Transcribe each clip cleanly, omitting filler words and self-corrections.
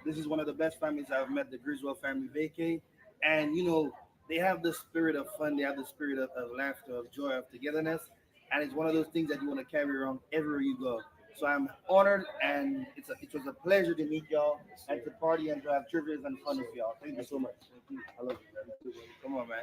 This is one of the best families I've met, the Griswold Family Vacay. And, you know, they have the spirit of fun, they have the spirit of laughter, of joy, of togetherness. And it's one of those things that you want to carry around everywhere you go. So I'm honored, and it was a pleasure to meet y'all and to party and to have trivia and fun with y'all. Thank you so much. Thank you. I love you. Come on, man.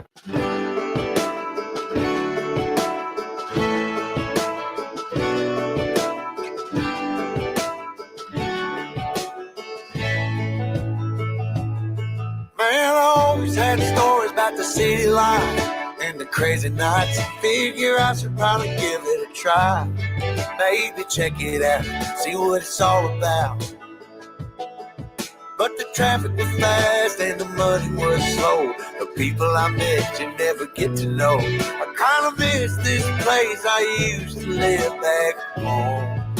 Man, I always had stories about the city life and the crazy nights. Figure I should probably give it a try. Maybe check it out, see what it's all about. But the traffic was fast and the money was slow. The people I met you never get to know. I kinda miss this place I used to live back home.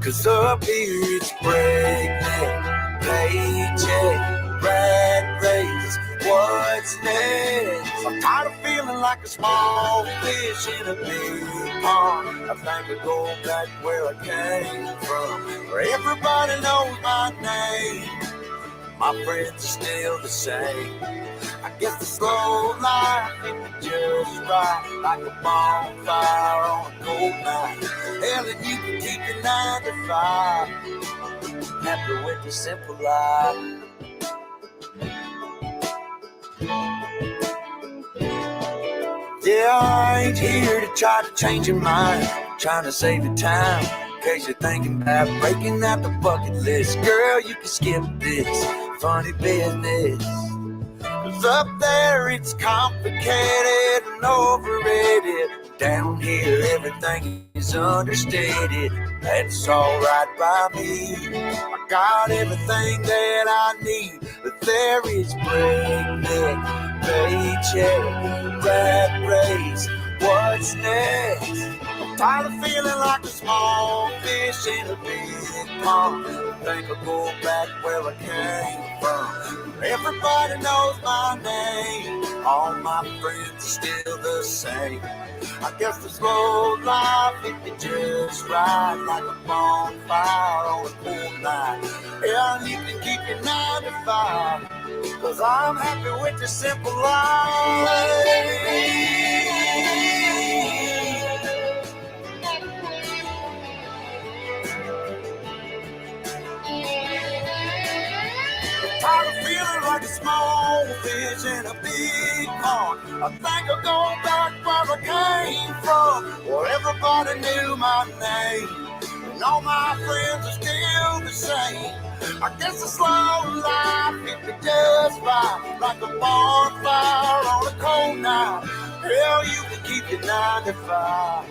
'Cause up here it's breakneck, paycheck, rat race, what's next? I'm tired of feeling like a small fish in a big pond. I think I go back where I came from, where everybody knows my name. My friends are still the same. I guess the slow life hit me just right, like a bonfire on a cold night. Hell, and you can keep your 9 to 5, happy with the simple life. Yeah, I ain't here to try to change your mind, I'm trying to save your time. In case you're thinking about breaking out the bucket list, girl, you can skip this funny business. 'Cause up there it's complicated and overrated. Down here everything is understated. That's alright by me. I got everything that I need, but there is breakneck, paycheck, rat race. What's next? I'm tired of feeling like a small fish in a big pond. I think I'll go back where I came from. Everybody knows my name. All my friends are still the same. I guess the slow life hit me just right, like a bonfire on a cool night. Yeah, and you can keep your 9 to 5, 'cause I'm happy with the simple life. Tired of feeling like a small fish in a big pond. I think I'll go back where I came from, where everybody knew my name. And all my friends are still the same. I guess the slow life hit me just right, like a bonfire on a cold night. Hell, you can keep your 9 to 5,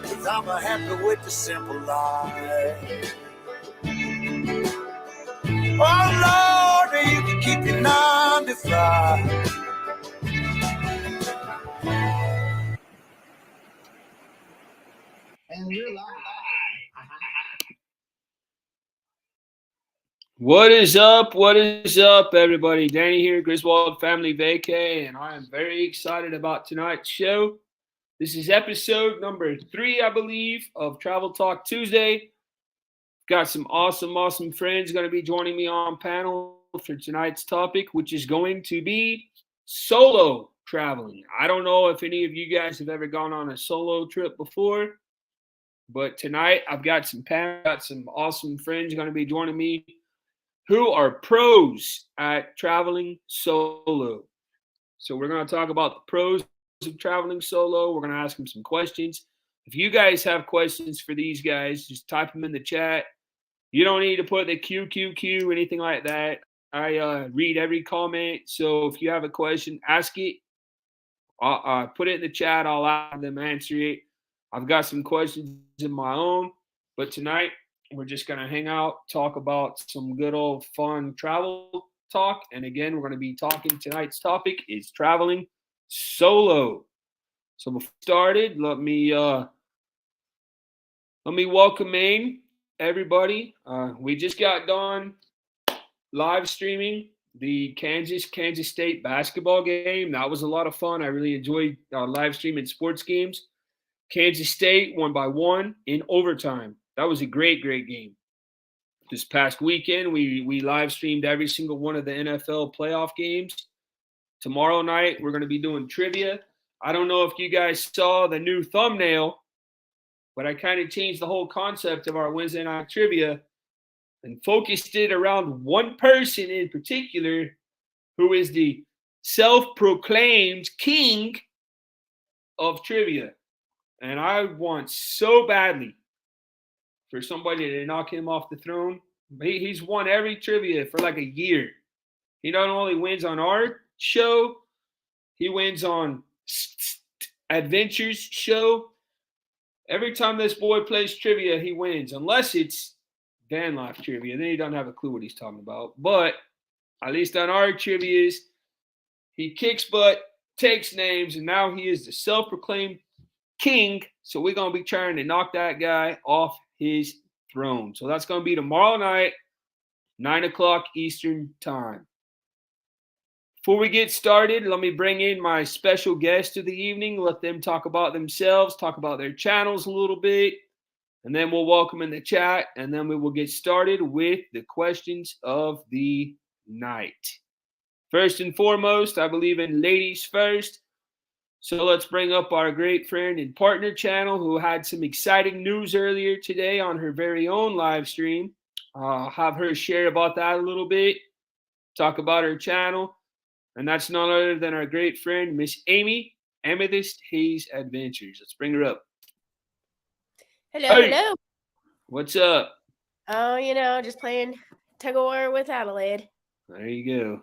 'cause I'm happy with the simple life. Oh Lord, you can keep your 9 to 5. And we're live. What is up? What is up, everybody? Danny here, Griswold Family Vacay, and I am very excited about tonight's show. This is episode number 3, I believe, of Travel Talk Tuesday. Got some awesome friends going to be joining me on panel for tonight's topic, which is going to be solo traveling. I don't know if any of you guys have ever gone on a solo trip before, but tonight I've got some awesome friends going to be joining me who are pros at traveling solo. So we're going to talk about the pros of traveling solo. We're going to ask them some questions. If you guys have questions for these guys, just type them in the chat. You don't need to put the QQQ, anything like that. I read every comment. So if you have a question, ask it. Put it in the chat. I'll have them answer it. I've got some questions of my own. But tonight, we're just going to hang out, talk about some good old fun travel talk. And again, we're going to be talking, tonight's topic is traveling solo. So before we started, let me welcome in everybody. We just got done live streaming the Kansas State basketball game. That was a lot of fun. I really enjoyed live streaming sports games. Kansas State won by 1 in overtime. That was a great game. This past weekend, we live streamed every single one of the NFL playoff games. Tomorrow night, we're going to be doing trivia. I don't know if you guys saw the new thumbnail, but I kind of changed the whole concept of our Wednesday night trivia and focused it around one person in particular who is the self-proclaimed king of trivia. And I want so badly for somebody to knock him off the throne. He's won every trivia for like a year. He not only wins on our show, he wins on Adventures show. Every time this boy plays trivia, he wins, unless it's van life trivia. Then he doesn't have a clue what he's talking about. But at least on our trivias, he kicks butt, takes names, and now he is the self-proclaimed king. So we're going to be trying to knock that guy off his throne. So that's going to be tomorrow night, 9 o'clock Eastern time. Before we get started, let me bring in my special guest of the evening. Let them talk about themselves, talk about their channels a little bit, and then we'll welcome in the chat, and then we will get started with the questions of the night. First and foremost, I believe in ladies first. So let's bring up our great friend and partner channel who had some exciting news earlier today on her very own live stream. I'll have her share about that a little bit, talk about her channel. And that's none other than our great friend, Miss Amy, Amethyst Hayes Adventures. Let's bring her up. Hello, Hey. hello. What's up? Oh, just playing tug of war with Adelaide. There you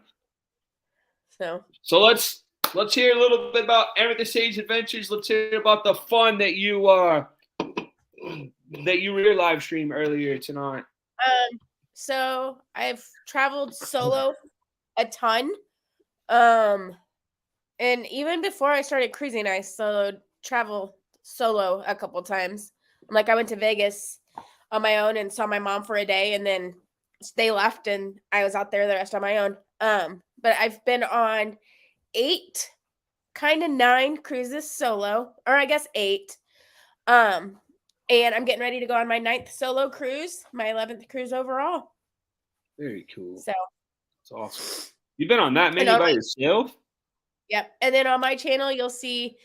So, go. So let's hear a little bit about Amethyst Hayes Adventures. Let's hear about the fun that you were live stream earlier tonight. so I've traveled solo a ton. And even before I started cruising, I traveled solo a couple times. Like I went to Vegas on my own and saw my mom for a day, and then they left and I was out there the rest on my own. But I've been on 8, kind of 9 cruises solo, or I guess 8. And I'm getting ready to go on my 9th solo cruise, my 11th cruise overall. Very cool. So that's awesome. You've been on that many by yourself? Yep. And then on my channel, you'll see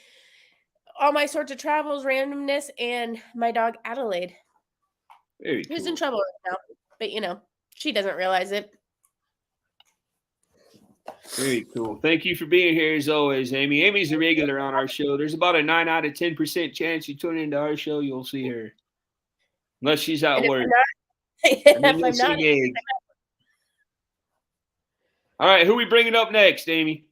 all my sorts of travels, randomness, and my dog Adelaide. Very cool. Who's in trouble right now, but she doesn't realize it. Very cool. Thank you for being here as always, Amy. Amy's a regular on our show. There's about a 9 out of 10% chance you tune into our show, you'll see her. Unless she's at work. If I'm not, all right, who are we bringing up next, Amy?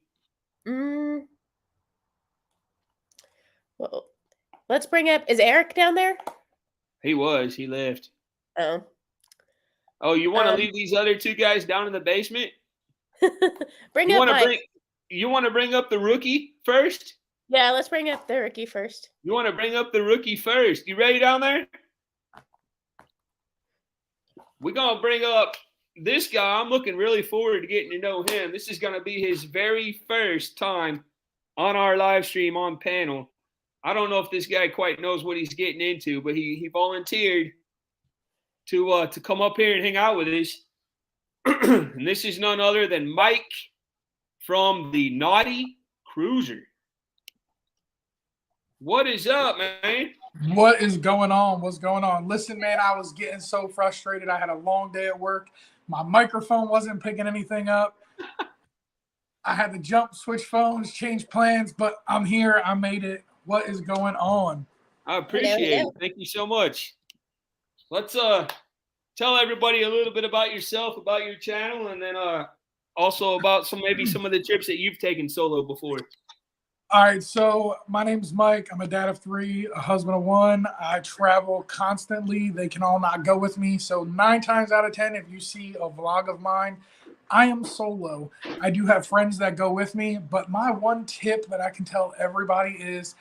Well, let's bring up. Is Eric down there? He left. Oh, you want to leave these other 2 guys down in the basement? Bring up Mike. You want to bring up the rookie first? Yeah, let's bring up the rookie first. You want to bring up the rookie first? You ready down there? We're going to bring up this guy. I'm looking really forward to getting to know him. This is going to be his very first time on our live stream on panel. I don't know if this guy quite knows what he's getting into, but he volunteered to come up here and hang out with us. And this is none other than Mike from the Naughty Cruiser. What is up, man? What is going on? What's going on? Listen, man, I was getting so frustrated. I had a long day at work. My microphone wasn't picking anything up. I had to switch phones, change plans, but I'm here. I made it. What is going on? I appreciate it. Thank you so much. Let's tell everybody a little bit about yourself, about your channel, and then also about some of the trips that you've taken solo before. All right, so my name's Mike. I'm a dad of 3, a husband of 1. I travel constantly. They can all not go with me. So 9 times out of 10, if you see a vlog of mine, I am solo. I do have friends that go with me, but my one tip that I can tell everybody is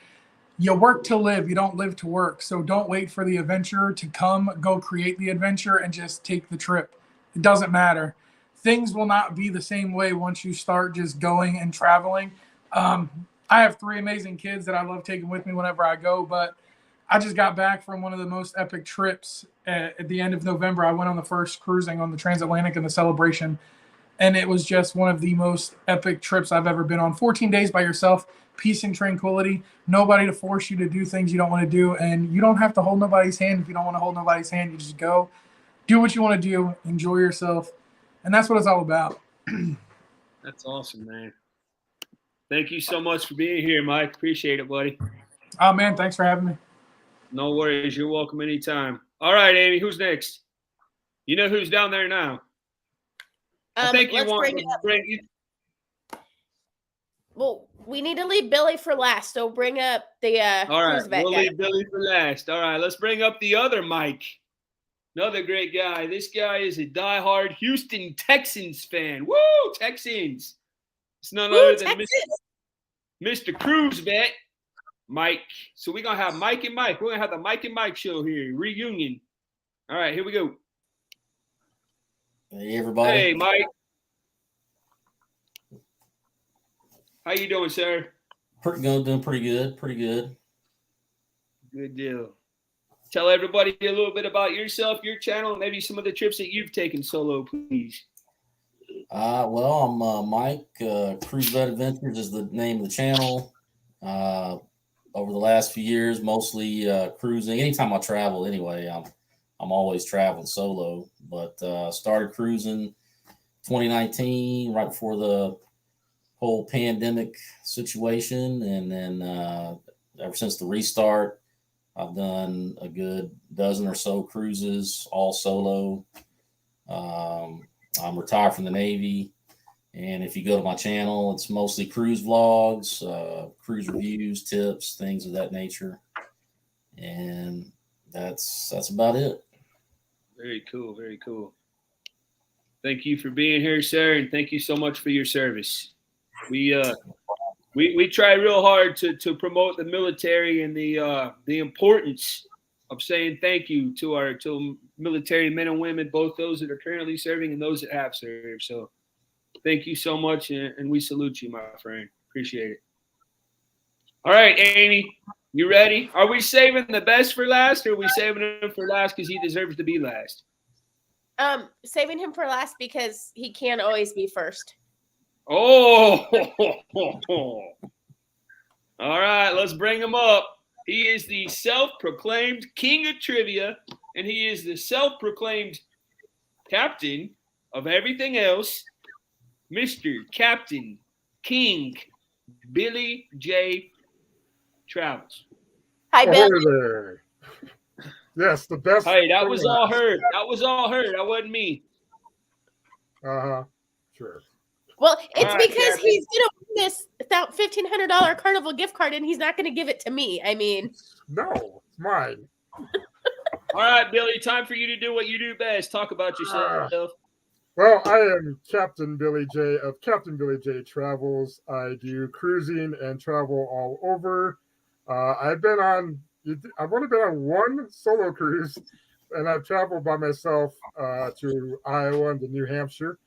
you work to live. You don't live to work. So don't wait for the adventure to come. Go create the adventure and just take the trip. It doesn't matter. Things will not be the same way once you start just going and traveling. I have 3 amazing kids that I love taking with me whenever I go, but I just got back from one of the most epic trips at the end of November. I went on the first cruising on the Transatlantic and the Celebration, and it was just one of the most epic trips I've ever been on. 14 days by yourself, peace and tranquility, nobody to force you to do things you don't want to do, and you don't have to hold nobody's hand if you don't want to hold nobody's hand. You just go, do what you want to do, enjoy yourself, and that's what it's all about. That's awesome, man. Thank you so much for being here, Mike. Appreciate it, buddy. Oh, man, thanks for having me. No worries. You're welcome anytime. All right, Amy, who's next? You know who's down there now. I think you want to bring you. Well, we need to leave Billy for last, so bring up the All right, cruise vet we'll guy. leave Billy for last. All right, let's bring up the other Mike. Another great guy. This guy is a diehard Houston Texans fan. Woo, Texans. It's none other than Mr. Cruise Vet, Mike. So we're going to have Mike and Mike. We're going to have the Mike and Mike show here, reunion. All right, here we go. Hey, everybody. Hey, Mike. How you doing, sir? Doing pretty good. Pretty good. Good deal. Tell everybody a little bit about yourself, your channel, and maybe some of the trips that you've taken solo, please. Well, I'm Mike. Cruise Vet Adventures is the name of the channel. Over the last few years, mostly cruising. Anytime I travel, anyway, I'm always traveling solo. But started cruising 2019, right before the whole pandemic situation, and then ever since the restart, I've done a good dozen or so cruises, all solo. I'm retired from the Navy, and if you go to my channel, it's mostly cruise vlogs, cruise reviews, tips, things of that nature, and that's about it. Very cool, very cool. Thank you for being here, sir, and thank you so much for your service. We try real hard to promote the military and the importance of saying thank you to our military men and women, both those that are currently serving and those that have served. So thank you so much, and we salute you, my friend. Appreciate it. All right, Amy, you ready? Are we saving the best for last, or are we saving him for last because he deserves to be last? Saving him for last because he can't always be first. Oh, all right, let's bring him up. He is the self-proclaimed king of trivia, and he is the self-proclaimed captain of everything else, Mr. Captain King Billy J. Travels. Hi, Bill. Hey there. Yes, the best. Hey, that was all her. That was all her. That wasn't me. Sure. Well, it's All right, because Captain. he's gonna win this $1,500 Carnival gift card, and he's not gonna give it to me. I mean, No, it's mine. All right, Billy, time for you to do what you do best. Talk about yourself. Well, I am Captain Billy J of Captain Billy J Travels. I do cruising and travel all over. I've only been on one solo cruise, and I've traveled by myself to Iowa and to New Hampshire.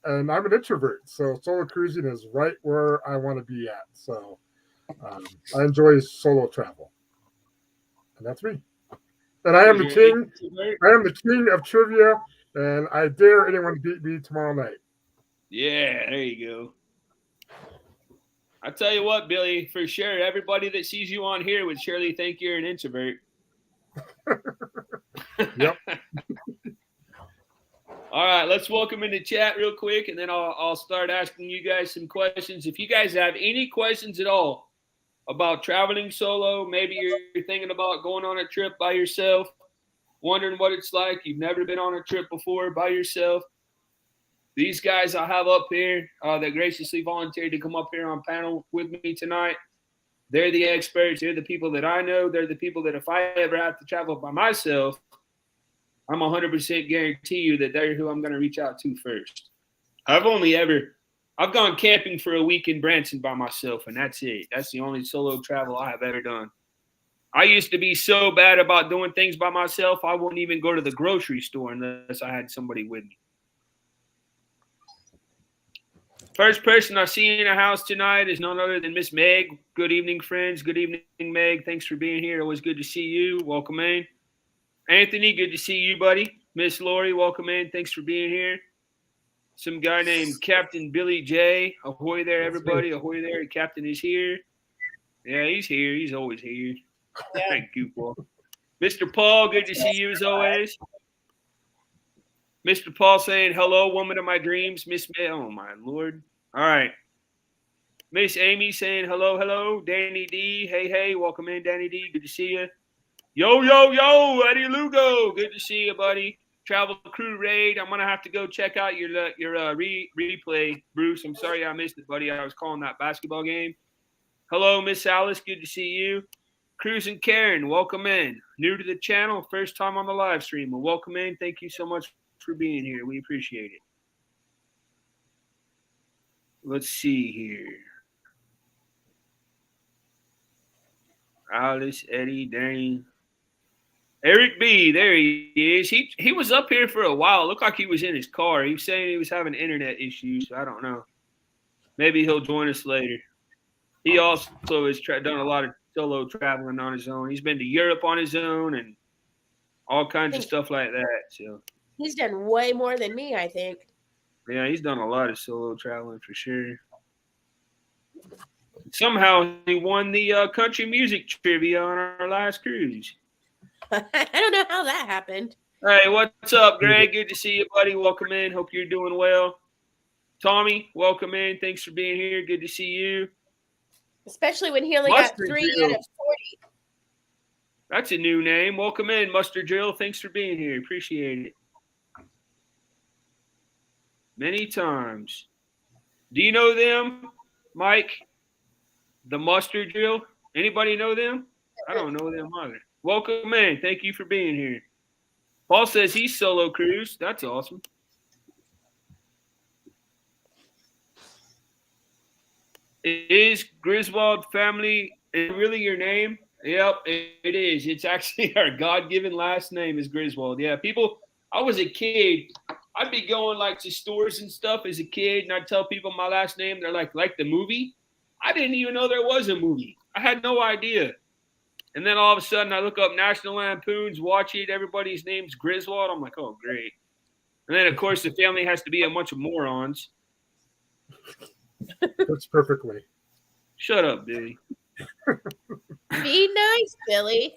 And I'm an introvert, so solo cruising is right where I want to be at. So I enjoy solo travel, and that's me. And I am the king. I am the king of trivia, and I dare anyone beat me tomorrow night. Yeah, there you go. I tell you what, Billy, for sure, everybody that sees you on here would surely think you're an introvert. Yep. All right, let's welcome in the chat real quick, and then I'll start asking you guys some questions. If you guys have any questions at all about traveling solo, maybe you're thinking about going on a trip by yourself, wondering what it's like, you've never been on a trip before by yourself, these guys I have up here that graciously volunteered to come up here on panel with me tonight, they're the experts. They're the people that I know. They're the people that if I ever have to travel by myself, I'm 100% guarantee you that they're who I'm going to reach out to first. I've gone camping for a week in Branson by myself, and that's it. That's the only solo travel I have ever done. I used to be so bad about doing things by myself, I wouldn't even go to the grocery store unless I had somebody with me. First person I see in the house tonight is none other than Miss Meg. Good evening, friends. Good evening, Meg. Thanks for being here. Always good to see you. Welcome in. Anthony, good to see you, buddy. Miss Lori, welcome in. Thanks for being here. Some guy named Captain Billy J. Ahoy there, everybody. Ahoy there. The captain is here. Yeah, he's here. He's always here. Thank you, Paul. Mr. Paul, good to see you as always. Mr. Paul saying, hello, woman of my dreams. Miss May. Oh, my Lord. All right. Miss Amy saying, hello, hello. Danny D. Hey, hey. Welcome in, Danny D. Good to see you. Yo, yo, yo. Eddie Lugo. Good to see you, buddy. Travel Crew Raid. I'm going to have to go check out your replay, Bruce. I'm sorry I missed it, buddy. I was calling that basketball game. Hello, Miss Alice. Good to see you. Cruz and Karen, welcome in. New to the channel, first time on the live stream. Well, welcome in. Thank you so much for being here. We appreciate it. Let's see here. Alice, Eddie, Danny. Eric B, there he is. He was up here for a while. Looked like he was in his car. He was saying he was having internet issues. So I don't know. Maybe he'll join us later. He also has done a lot of solo traveling on his own. He's been to Europe on his own and all kinds of stuff like that. So he's done way more than me, I think. Yeah, he's done a lot of solo traveling for sure. Somehow he won the country music trivia on our last cruise. I don't know how that happened. Hey, what's up, Greg? Good to see you, buddy. Welcome in. Hope you're doing well. Tommy, welcome in. Thanks for being here. Good to see you. Especially when he only got 3 out of 40. That's a new name. Welcome in, Mustard Drill. Thanks for being here. Appreciate it. Many times. Do you know them, Mike? The Mustard Drill? Anybody know them? I don't know them either. Welcome in. Thank you for being here. Paul says he's solo cruise. That's awesome. Is Griswold Family really your name? Yep, it is. It's actually our God-given last name is Griswold. Yeah, people, I was a kid. I'd be going like to stores and stuff as a kid, and I'd tell people my last name. They're like the movie? I didn't even know there was a movie. I had no idea. And then all of a sudden I look up National Lampoons, watch it. Everybody's name's Griswold. I'm like, oh, great. And then, of course, the family has to be a bunch of morons. That's perfectly. Shut up, Billy. Be nice, Billy.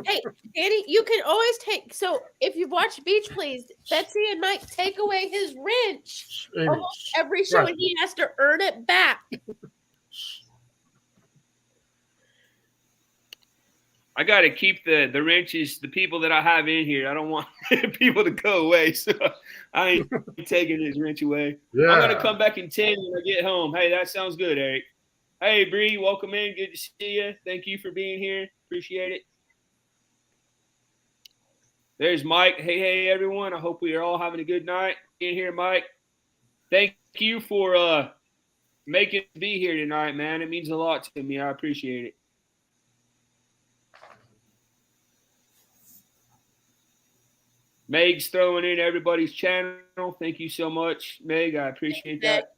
Hey, Danny, you can always take. So if you've watched Beach Please, Betsy and Mike take away his wrench almost every show, and he has to earn it back. I got to keep the wrenches, the people that I have in here. I don't want people to go away, so I ain't taking his wrench away. Yeah. I'm going to come back in 10 when I get home. Hey, that sounds good, Eric. Hey, Bree, welcome in. Good to see you. Thank you for being here. Appreciate it. There's Mike. Hey, everyone. I hope we are all having a good night. Being here, Mike. Thank you for making me be here tonight, man. It means a lot to me. I appreciate it. Meg's throwing in everybody's channel. Thank you so much, Meg. I appreciate that.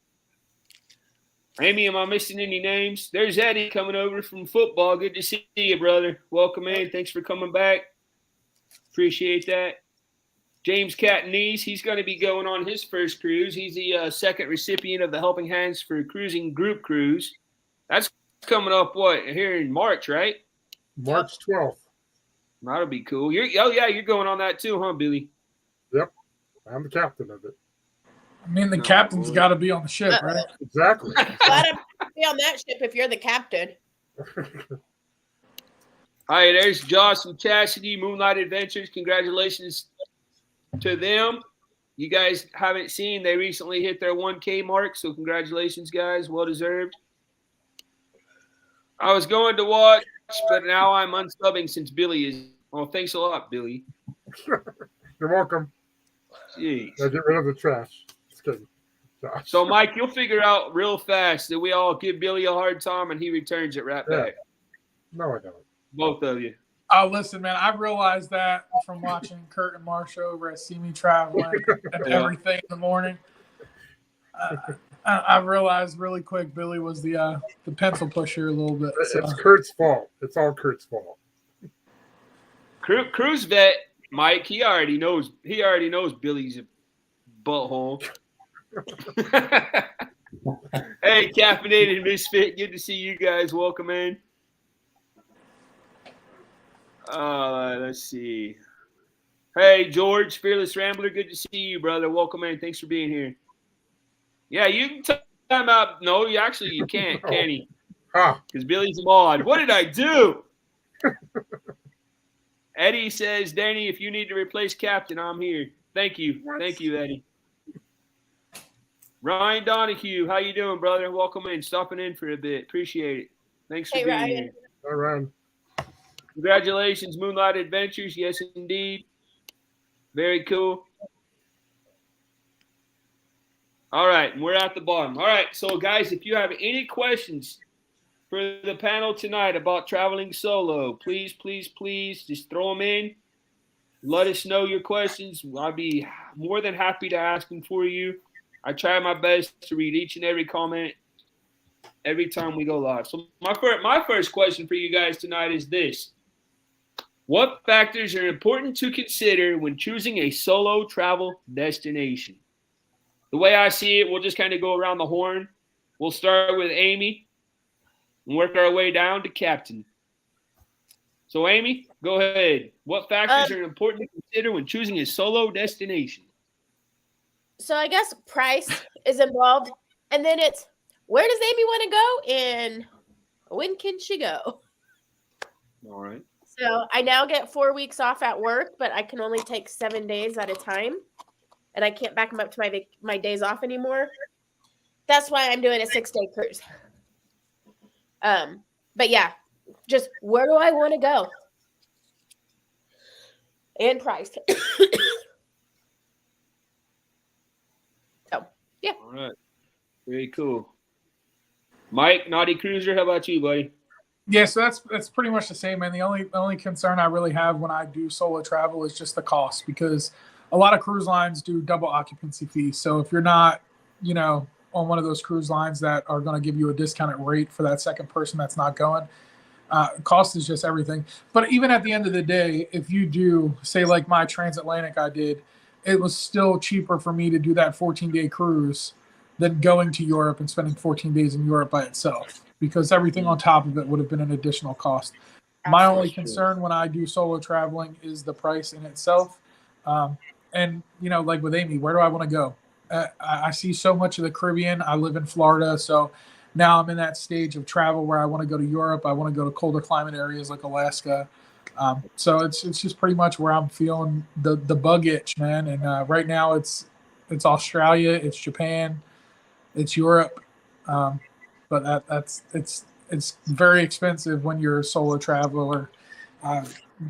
Amy, am I missing any names? There's Eddie coming over from football. Good to see you, brother. Welcome in. Thanks for coming back. Appreciate that. James Catanese, he's going to be going on his first cruise. He's the second recipient of the Helping Hands for Cruising Group Cruise. That's coming up, here in March, right? March 12th. That'll be cool. You're going on that too, huh, Billy? Yep. I'm the captain of it. I mean, the captain's got to be on the ship, right? Exactly. Let him be on that ship if you're the captain. Hi, there's Josh and Chastity, Moonlight Adventures. Congratulations to them. You guys haven't seen, they recently hit their 1K mark, so congratulations, guys. Well deserved. I was going to watch, but now I'm unsubbing since Billy is. Well, thanks a lot, Billy. You're welcome. Jeez. Now get rid of the trash. Just kidding. Josh. So, Mike, you'll figure out real fast that we all give Billy a hard time and he returns it right back. No, I don't. Both of you. Oh, listen, man, I realized that from watching Kurt and Marsha over at See Me Traveling and everything in the morning. I realized really quick Billy was the pencil pusher a little bit. So. It's Kurt's fault. It's all Kurt's fault. Cruise vet Mike, he already knows Billy's a butthole. Hey, caffeinated misfit, good to see you guys. Welcome in. Let's see. Hey, George, Fearless Rambler, good to see you, brother. Welcome in. Thanks for being here. Yeah, you can time out. No, you can't, can he? Because Billy's a mod. What did I do? Eddie says, Danny, if you need to replace Captain, I'm here. Thank you. Thank you, Eddie. Ryan Donahue, how you doing, brother? Welcome in. Stopping in for a bit. Appreciate it. Thanks for being here. All right. Congratulations, Moonlight Adventures. Yes, indeed. Very cool. All right, we're at the bottom. All right, so guys, if you have any questions for the panel tonight about traveling solo, please just throw them in. Let us know your questions. I'll be more than happy to ask them for you. I try my best to read each and every comment every time we go live. So my first question for you guys tonight is this. What factors are important to consider when choosing a solo travel destination? The way I see it, we'll just kind of go around the horn. We'll start with Amy and work our way down to Captain. So, Amy, go ahead. What factors are important to consider when choosing a solo destination? So I guess price is involved. And then it's, where does Amy want to go and when can she go? All right. So I now get 4 weeks off at work, but I can only take 7 days at a time. And I can't back them up to my days off anymore. That's why I'm doing a 6-day cruise. But yeah, just where do I want to go? And price. So, yeah. All right. Very cool. Mike, Naughty Cruiser, how about you, buddy? Yeah, so that's pretty much the same, man. The only concern I really have when I do solo travel is just the cost, because a lot of cruise lines do double occupancy fees. So if you're not, on one of those cruise lines that are going to give you a discounted rate for that second person that's not going, cost is just everything. But even at the end of the day, if you do, say like my transatlantic I did, it was still cheaper for me to do that 14-day cruise than going to Europe and spending 14 days in Europe by itself, because everything on top of it would have been an additional cost. My only concern when I do solo traveling is the price in itself. And, like with Amy, where do I want to go? I see so much of the Caribbean. I live in Florida, so now I'm in that stage of travel where I want to go to Europe. I want to go to colder climate areas like Alaska. So it's just pretty much where I'm feeling the bug itch, man. And right now it's Australia, it's Japan, it's Europe. But it's very expensive when you're a solo traveler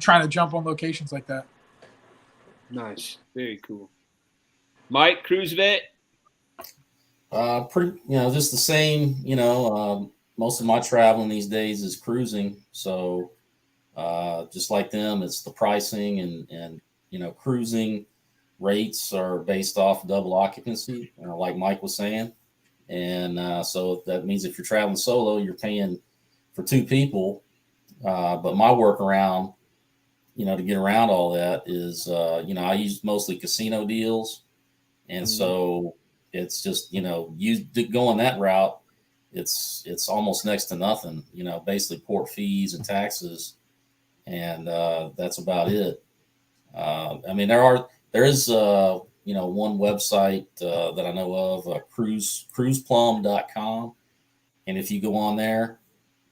trying to jump on locations like that. Nice. Very cool. Mike, cruise vet? Just the same, most of my traveling these days is cruising. So just like them, it's the pricing and cruising rates are based off double occupancy, like Mike was saying. And so that means if you're traveling solo, you're paying for 2 people. But my workaround, to get around all that is, I use mostly casino deals. And so it's just, you going that route, it's almost next to nothing, basically port fees and taxes. And that's about it. There is one website that I know of, cruiseplum.com. And if you go on there,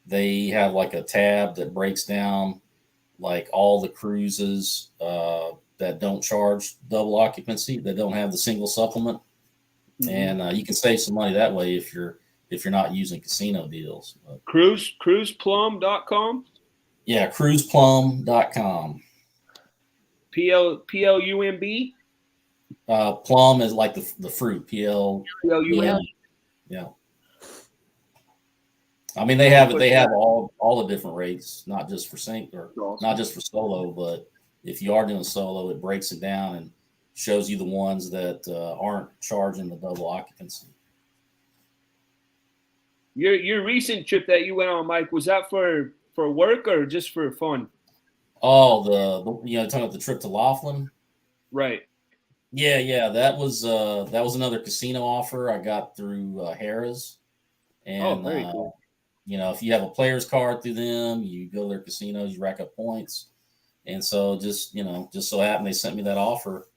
they have like a tab that breaks down like all the cruises that don't charge double occupancy, that don't have the single supplement. Mm-hmm. And you can save some money that way if you're not using casino deals. Cruiseplum.com? Yeah, cruiseplum.com. Plumb? Plum is like the fruit. Plum. Yeah. They have all the different rates, not just for not just for solo, but if you are doing solo, it breaks it down and shows you the ones that aren't charging the double occupancy. Your recent trip that you went on, Mike, was that for work or just for fun? Oh, the talking about the trip to Laughlin. Right. Yeah. That was another casino offer I got through Harrah's, Oh, and very cool. if you have a player's card through them, you go to their casinos, you rack up points, and so just so happened they sent me that offer,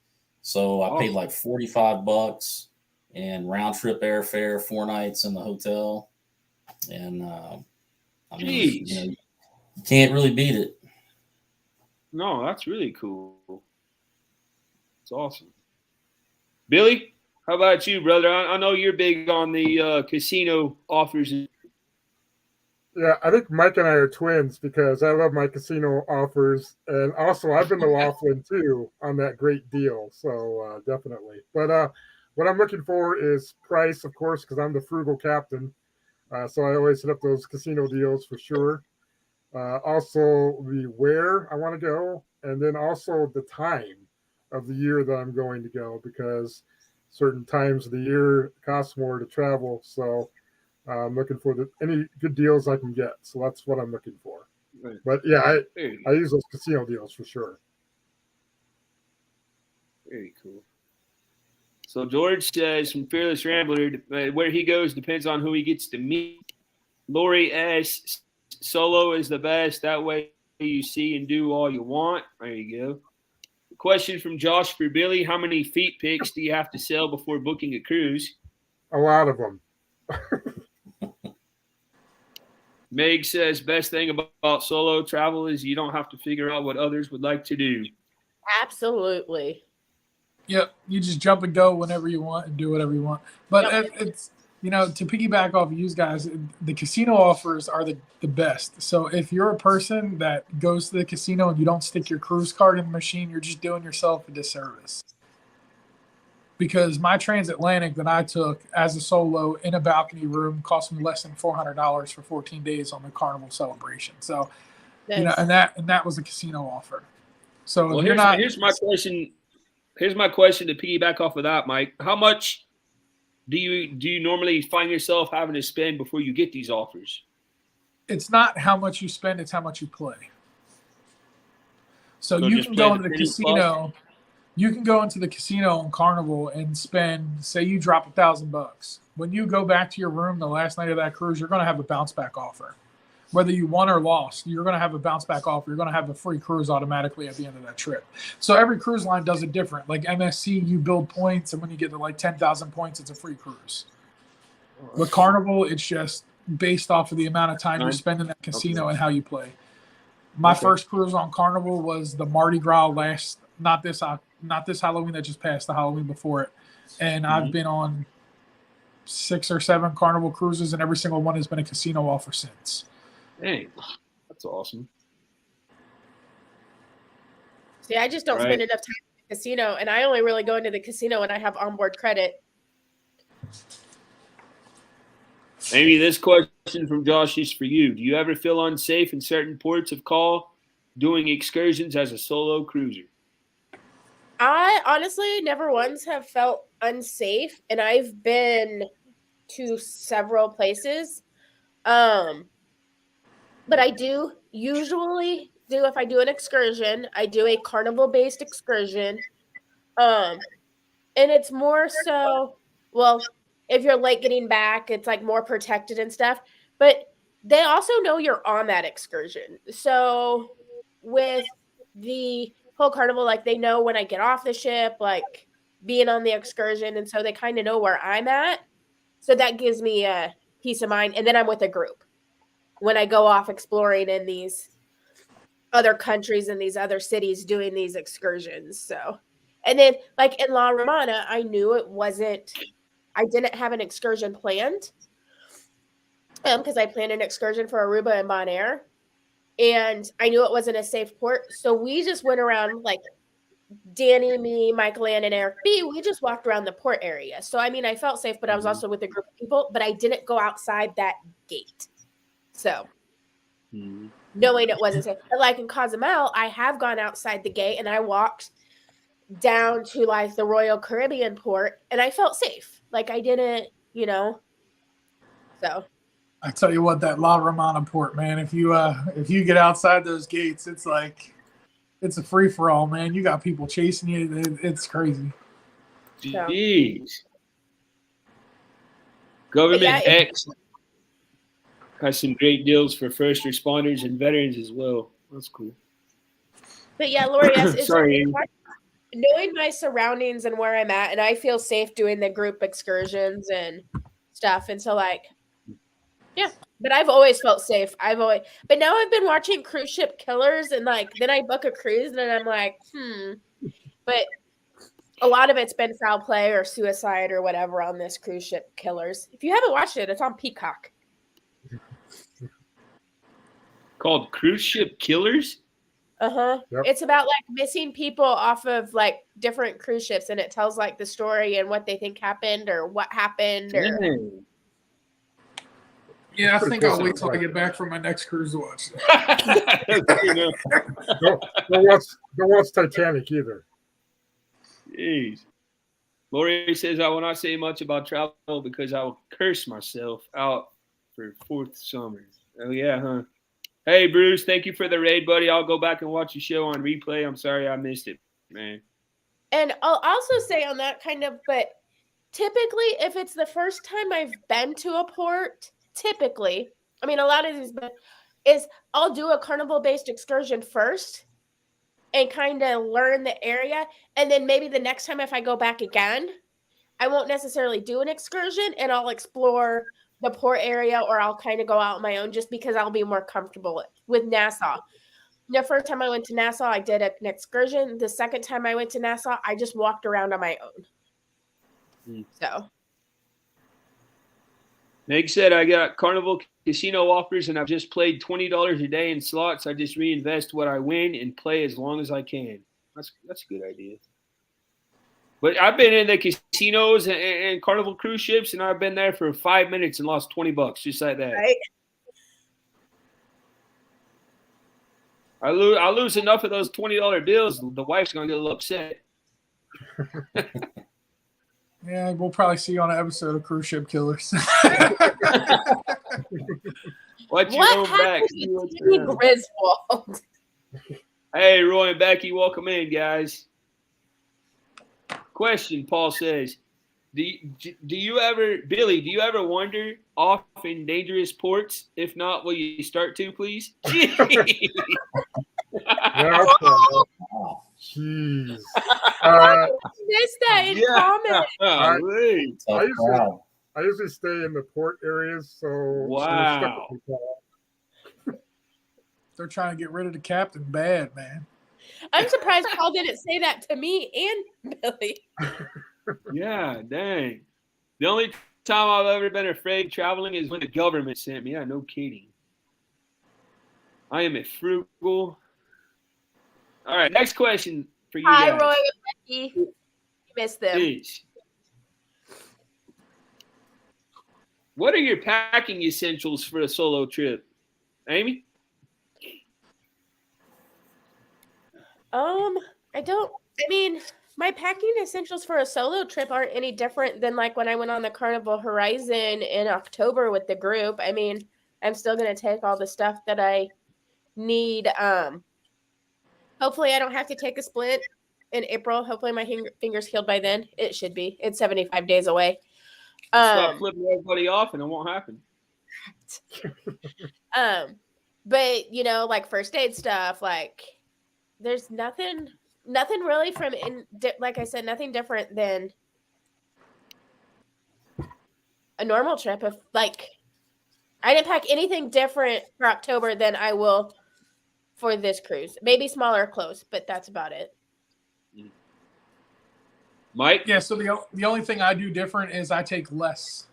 so I paid Awesome. like $45 and round trip airfare, 4 nights in the hotel, and I mean, Jeez. you can't really beat it. No, that's really cool. It's awesome. Billy, how about you, brother? I know you're big on the casino offers. Yeah, I think Mike and I are twins because I love my casino offers, and also I've been to Laughlin too on that great deal. So definitely. But what I'm looking for is price, of course, because I'm the frugal captain. So I always hit up those casino deals for sure. Also, the where I want to go, and then also the time of the year that I'm going to go, because certain times of the year costs more to travel. So I'm looking for any good deals I can get. So that's what I'm looking for. Right. But yeah, Very, I use those casino deals for sure. very cool. So George says from Fearless Rambler, where he goes depends on who he gets to meet. Lori S. Solo is the best. That way you see and do all you want. There you go. Question from Josh for Billy: how many feet pics do you have to sell before booking a cruise? A lot of them. Meg says best thing about solo travel is you don't have to figure out what others would like to do. Absolutely. Yep, you just jump and go whenever you want and do whatever you want. But Yep. it's to piggyback off of you guys, the casino offers are the best. So if you're a person that goes to the casino and you don't stick your cruise card in the machine, you're just doing yourself a disservice. Because my transatlantic that I took as a solo in a balcony room cost me less than $400 for 14 days on the Carnival celebration. So Nice. and that was a casino offer. So Well, if you're not, here's my question. Here's my question to piggyback off of that, Mike. How much do you normally find yourself having to spend before you get these offers? it's not how much you spend; it's how much you play. So So you just can play go the into the penny plus. casino. You can go into the casino on Carnival and spend, say you drop $1,000. When you go back to your room the last night of that cruise, you're going to have a bounce back offer. Whether you won or lost, you're going to have a bounce back offer. You're going to have a free cruise automatically at the end of that trip. So every cruise line does it different. Like MSC, you build points, and when you get to like 10,000 points, it's a free cruise. With Carnival, it's just based off of the amount of time you spend in that casino and how you play. My first cruise on Carnival was the Mardi Gras not this Halloween that just passed, the Halloween before it. And I've been on 6 or 7 Carnival cruises, and every single one has been a casino offer since. Dang, that's awesome. See, I just don't spend enough time in the casino, and I only really go into the casino when I have onboard credit. Maybe this question from Josh is for you. Do you ever feel unsafe in certain ports of call doing excursions as a solo cruiser? I honestly never once have felt unsafe, and I've been to several places. But I do usually do, if I do an excursion, I do a carnival-based excursion. And it's more so, well, if you're late getting back, it's like more protected and stuff. But they also know you're on that excursion. So with the whole carnival, like they know when I get off the ship, like being on the excursion. And so they kind of know where I'm at. So that gives me a peace of mind. And then I'm with a group when I go off exploring in these other countries and these other cities doing these excursions. So, and then like in La Romana, I knew I didn't have an excursion planned because I planned an excursion for Aruba and Bonaire, and I knew it wasn't a safe port. So we just went around, like Danny, me, Michael Ann, and Eric B. We just walked around the port area. So, I mean, I felt safe, but I was also with a group of people, but I didn't go outside that gate. So, knowing it wasn't safe. But like in Cozumel, I have gone outside the gate and I walked down to like the Royal Caribbean port and I felt safe. Like I didn't, so. I tell you what, that La Romana port, man. If you get outside those gates, it's like it's a free for all, man. You got people chasing you. It's crazy. Jeez. But Government yeah, X has some great deals for first responders and veterans as well. That's cool. But yeah, Lori, yes, it's Sorry. knowing my surroundings and where I'm at, and I feel safe doing the group excursions and stuff. And so, like, yeah, but I've always felt safe. But now I've been watching Cruise Ship Killers, and like, then I book a cruise, and I'm like, But a lot of it's been foul play or suicide or whatever on this Cruise Ship Killers. If you haven't watched it, it's on Peacock. Called Cruise Ship Killers? Yep. It's about like missing people off of like different cruise ships, and it tells like the story and what they think happened or what happened. Or yeah, I think I'll wait till I get back from my next cruise to watch. Don't watch Titanic either. Jeez. Lori says, I will not say much about travel because I will curse myself out for fourth summer. Oh, yeah, huh? Hey, Bruce, thank you for the raid, buddy. I'll go back and watch the show on replay. I'm sorry I missed it, man. And I'll also say on that kind of, but typically if it's the first time I've been to a port, typically, I mean, a lot of these is I'll do a carnival-based excursion first and kind of learn the area. And then maybe the next time if I go back again, I won't necessarily do an excursion and I'll explore the port area, or I'll kind of go out on my own just because I'll be more comfortable with Nassau. The first time I went to Nassau, I did an excursion. The second time I went to Nassau, I just walked around on my own. So. Meg said, I got Carnival casino offers and I've just played $20 a day in slots. I just reinvest what I win and play as long as I can. That's a good idea. But I've been in the casinos and Carnival cruise ships, and I've been there for 5 minutes and lost $20 just like that. Right. I lose enough of those $20 bills, the wife's gonna get a little upset. Yeah, we'll probably see you on an episode of Cruise Ship Killers. What happened to Griswold? Hey, Roy and Becky, welcome in, guys. Question, Paul says, do you ever, Billy, do you ever wander off in dangerous ports? If not, will you start to, please? Jeez. I missed that in comments. I usually stay in the port areas, so wow. They're trying to get rid of the captain bad, man. I'm surprised Paul didn't say that to me and Billy. Yeah, dang. The only time I've ever been afraid traveling is when the government sent me. Yeah, no kidding. I am a frugal. All right, next question for you Hi, guys. Roy and Becky. You missed them. Please. What are your packing essentials for a solo trip? Amy? My packing essentials for a solo trip aren't any different than like when I went on the Carnival Horizon in October with the group. I mean, I'm still going to take all the stuff that I need. Hopefully I don't have to take a splint in April. Hopefully my finger's healed by then. It should be. It's 75 days away. Stop flipping everybody off and it won't happen. But you know, like first aid stuff, like there's nothing really like I said, nothing different than a normal trip. If like I didn't pack anything different for October than I will for this cruise. Maybe smaller clothes, but that's about it. Mike? Yeah, so the only thing I do different is I take less.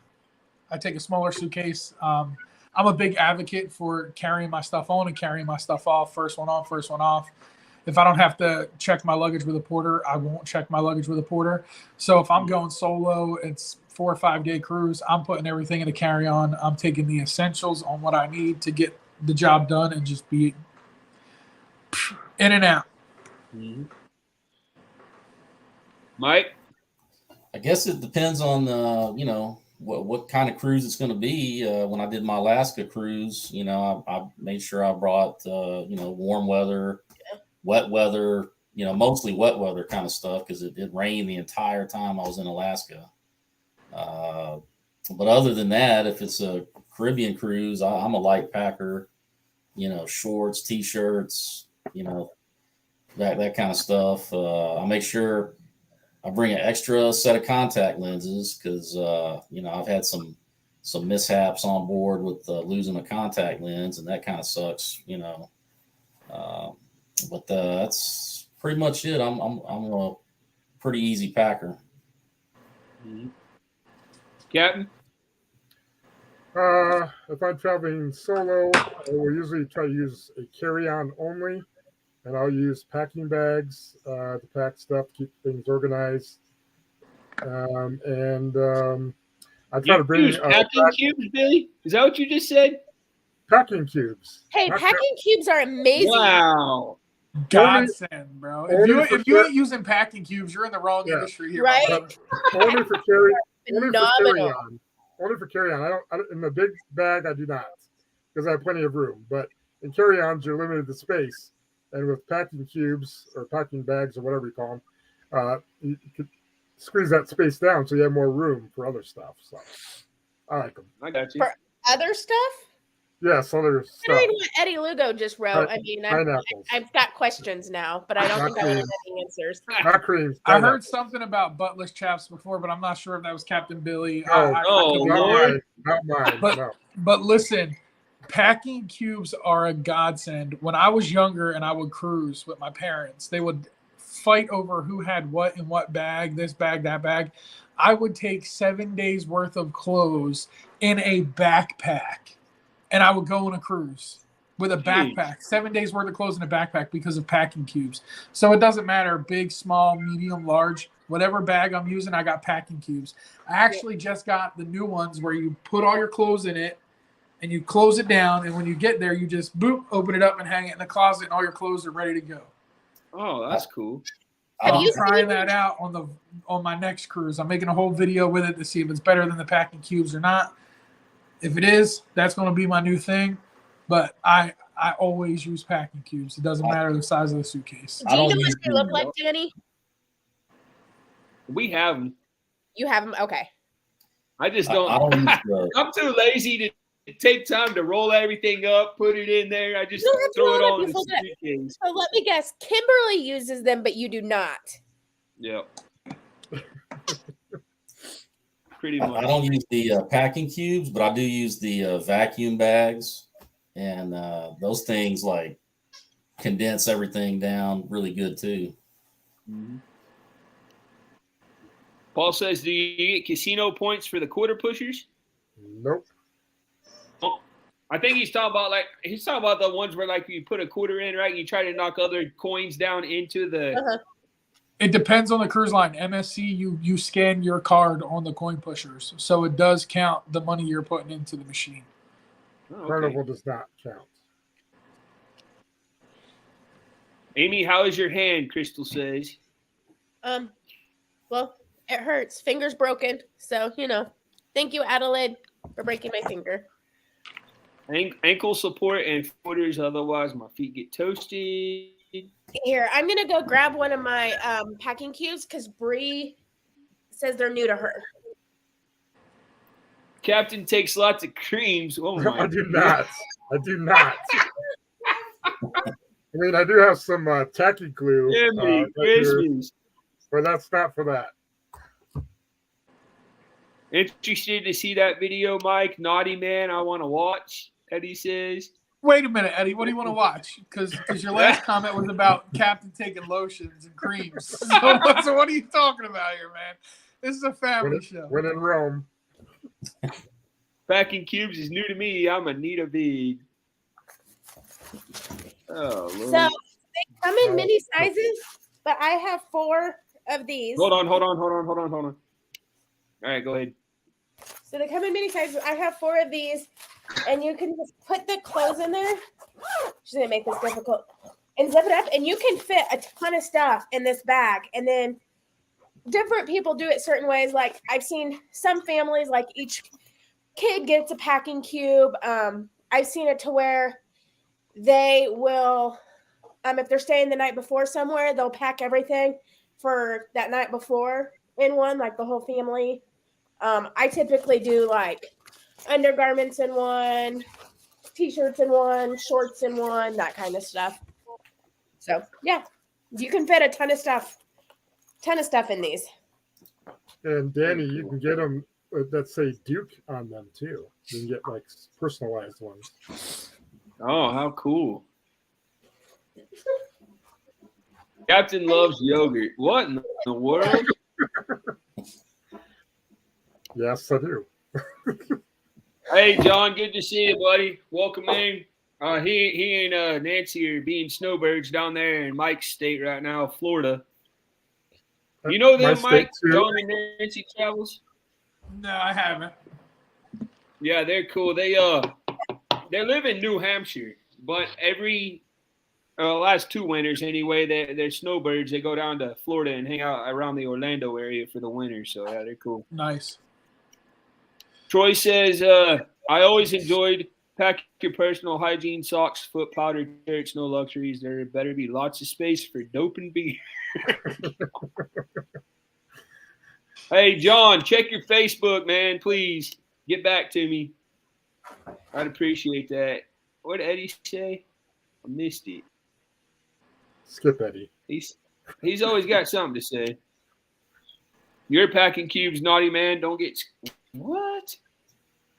I take a smaller suitcase. I'm a big advocate for carrying my stuff on and carrying my stuff off. First one on, first one off. If I don't have to check my luggage with a porter, I won't check my luggage with a porter. So if I'm going solo, it's 4 or 5 day cruise. I'm putting everything in a carry-on. I'm taking the essentials on what I need to get the job done and just be in and out. Mm-hmm. Mike? I guess it depends on what kind of cruise it's going to be. When I did my Alaska cruise, I made sure I brought warm weather, wet weather, mostly wet weather kind of stuff because it rained the entire time I was in Alaska. But other than that, if it's a Caribbean cruise, I'm a light packer. Shorts, t-shirts, that kind of stuff. I make sure I bring an extra set of contact lenses because I've had some mishaps on board with losing a contact lens, and that kind of sucks. But that's pretty much it. I'm a pretty easy packer. Mm-hmm. Captain? If I'm traveling solo, I will usually try to use a carry-on only, and I'll use packing bags to pack stuff, keep things organized. I try to bring use packing cubes, Billy. Is that what you just said? Packing cubes. Hey, packing cubes are amazing. Wow. Godsend, bro. If you ain't using packing cubes, you're in the wrong industry here, right? Only for carry-on. Phenomenal. Only for carry-on. I don't in the big bag. I do not because I have plenty of room. But in carry-ons, you're limited to space. And with packing cubes or packing bags or whatever you call them, you could squeeze that space down so you have more room for other stuff. So I like them. I got you. For other stuff? Yes, other stuff. Considering what Eddie Lugo just wrote, I've got questions now, but I don't think I have any answers. Not creams. I heard something about buttless chaps before, but I'm not sure if that was Captain Billy. Not mine. But listen, packing cubes are a godsend. When I was younger and I would cruise with my parents, they would fight over who had what in what bag, this bag, that bag. I would take 7 days worth of clothes in a backpack, and I would go on a cruise with a backpack, 7 days worth of clothes in a backpack because of packing cubes. So it doesn't matter, big, small, medium, large, whatever bag I'm using, I got packing cubes. I actually just got the new ones where you put all your clothes in it and you close it down. And when you get there, you just boop, open it up and hang it in the closet and all your clothes are ready to go. Oh, that's cool. I'm trying that out on my next cruise. I'm making a whole video with it to see if it's better than the packing cubes or not. If it is, that's going to be my new thing. But I always use packing cubes. It doesn't matter the size of the suitcase. Do you know what they look like, Danny? We have them. You have them? Okay. I just don't. I'm too lazy to take time to roll everything up, put it in there. I just throw it all in the suitcase. So let me guess. Kimberly uses them, but you do not. Yep. Pretty much. I don't use the packing cubes, but I do use the vacuum bags, and those things like condense everything down really good too. Mm-hmm. Paul says, "Do you get casino points for the quarter pushers?" Nope. Oh, I think he's talking about the ones where like you put a quarter in, right? You try to knock other coins down into the. Uh-huh. It depends on the cruise line. MSC, you scan your card on the coin pushers, so it does count the money you're putting into the machine. Oh, okay. Carnival does not count. Amy, how is your hand? Crystal says. Well, it hurts. Finger's broken. So, thank you, Adelaide, for breaking my finger. Ankle support and footers, otherwise my feet get toasted. Here, I'm going to go grab one of my packing cubes because Bree says they're new to her. Captain takes lots of creams. Oh my! I do not. I mean, I do have some tacky glue. But that's not for that. Interested to see that video, Mike? Naughty man, I want to watch. Eddie says. Wait a minute, Eddie. What do you want to watch? Because your last comment was about Captain taking lotions and creams. So what are you talking about here, man? This is a family show. When in Rome. Packing cubes is new to me. I'm Anita Bede. Oh, Lord. So they come in mini sizes, but I have 4 of these. Hold on. All right, go ahead. So they come in mini sizes. I have 4 of these, and you can just put the clothes in there. She's gonna make this difficult. And zip it up, and you can fit a ton of stuff in this bag. And then different people do it certain ways. Like I've seen some families, like each kid gets a packing cube. I've seen it to where they will, if they're staying the night before somewhere, they'll pack everything for that night before in one, like the whole family. I typically do like undergarments in one, t-shirts in one, shorts in one, that kind of stuff. So yeah, you can fit a ton of stuff in these. And Danny, you can get them that say Duke on them too. You can get like personalized ones. Oh, how cool. Captain loves yogurt. What in the world? Yes, I do. Hey, John, good to see you, buddy. Welcome in. He and Nancy are being snowbirds down there in Mike's state right now, Florida. You know them, Mike? John and Nancy Travels? No, I haven't. Yeah, they're cool. They live in New Hampshire, but every last 2 winters anyway, they're snowbirds. They go down to Florida and hang out around the Orlando area for the winter. So yeah, they're cool. Nice. Troy says, I always enjoyed pack your personal hygiene, socks, foot powder, shirts, no luxuries. There better be lots of space for dope and beer. Hey, John, check your Facebook, man. Please get back to me. I'd appreciate that. What did Eddie say? I missed it. Skip Eddie. He's always got something to say. You're packing cubes, naughty man. Don't get what?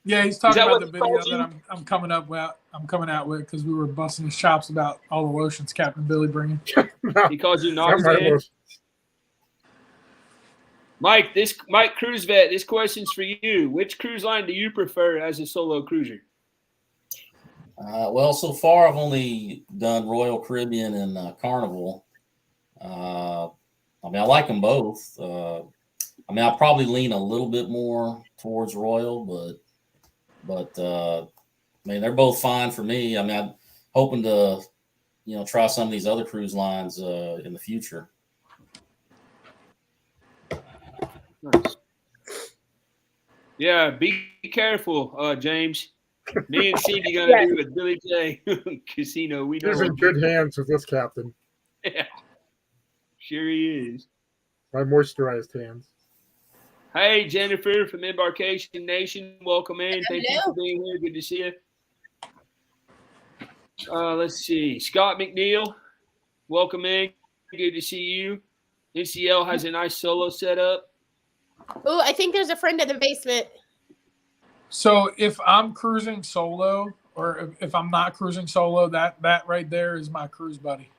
Yeah, he's talking about the video that I'm coming out with because we were busting his chops about all the lotions Captain Billy bringing. He calls you naughty man. Mike Cruise Vet, this question's for you. Which cruise line do you prefer as a solo cruiser? Well, so far I've only done Royal Caribbean and Carnival. I mean, I like them both. I mean, I'll probably lean a little bit more towards Royal, but I mean, they're both fine for me. I mean, I'm hoping to, try some of these other cruise lines in the future. Nice. Yeah, be careful, James. Me and Cindy gonna do with Billy J Casino. We know he's in good hands with this captain. Yeah, sure he is. My moisturized hands. Hey, Jennifer from Embarkation Nation, welcome in. Thank you for being here. Good to see you. Let's see, Scott McNeil, welcome in. Good to see you. NCL has a nice solo setup. Oh, I think there's a friend in the basement. So if I'm cruising solo, or if I'm not cruising solo, that right there is my cruise buddy.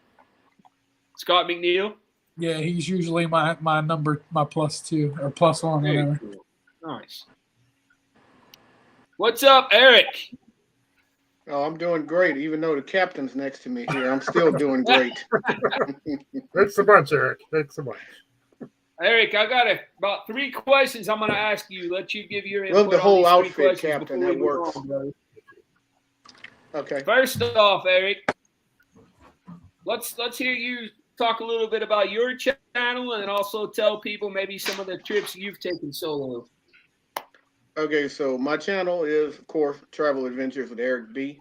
Scott McNeil? Yeah, he's usually my number, my +2 or +1, whatever. Cool. Nice. What's up, Eric? Oh, I'm doing great. Even though the captain's next to me here, I'm still doing great. Thanks a bunch, Eric. Thanks a bunch. Eric, I got about 3 questions I'm going to ask you. Let you give your input. Love the whole on these 3 outfit, Captain. That works. Okay. First off, Eric, let's hear you talk a little bit about your channel and also tell people maybe some of the trips you've taken solo. Okay, so my channel is, of course, Travel Adventures with Eric B.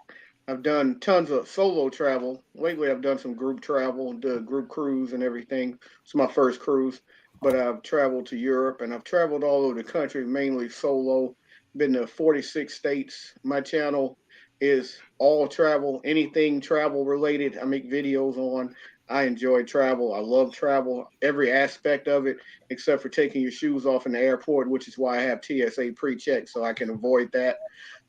I've done tons of solo travel. Lately, I've done some group travel, the group cruise and everything. It's my first cruise, but I've traveled to Europe and I've traveled all over the country, mainly solo. Been to 46 states. My channel is all travel, anything travel related. I make videos on. I enjoy travel. I love travel, every aspect of it, except for taking your shoes off in the airport, which is why I have TSA pre-check so I can avoid that.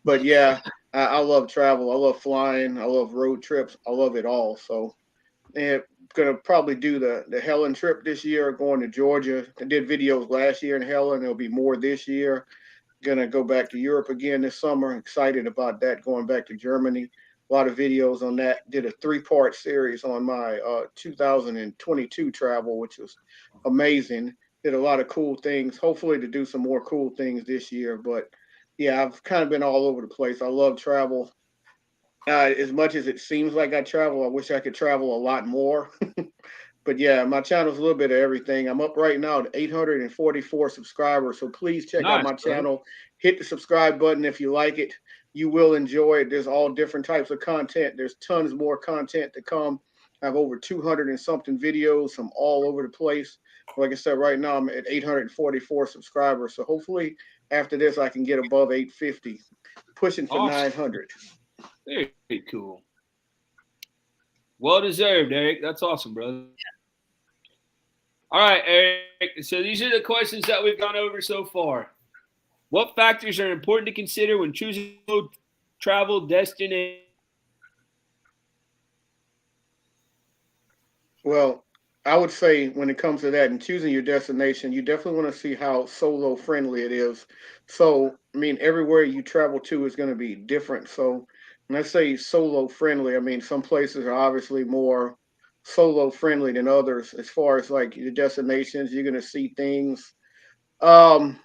But yeah, I love travel. I love flying. I love road trips. I love it all. So I'm going to probably do the Helen trip this year, going to Georgia. I did videos last year in Helen. There'll be more this year. Going to go back to Europe again this summer. Excited about that, going back to Germany. A lot of videos on that. Did a 3-part series on my 2022 travel, which was amazing. Did a lot of cool things. Hopefully to do some more cool things this year. But yeah, I've kind of been all over the place. I love travel. As much as it seems like I travel, I wish I could travel a lot more. But yeah, my channel's a little bit of everything. I'm up right now to 844 subscribers. So please check out Nice, my brother. channel. Hit the subscribe button if you like it. You will enjoy it. There's all different types of content. There's tons more content to come. I have over 200 and something videos from all over the place. Like I said, right now I'm at 844 subscribers. So hopefully after this I can get above 850, pushing for Awesome. 900. Very cool. Well deserved, Eric. That's awesome, brother. All right, Eric. So these are the questions that we've gone over so far. What factors are important to consider when choosing a travel destination? Well, I would say when it comes to that and choosing your destination, you definitely want to see how solo friendly it is. So, I mean, everywhere you travel to is going to be different. So, when I say solo friendly, I mean, some places are obviously more solo friendly than others as far as like your destinations. You're going to see things. Um,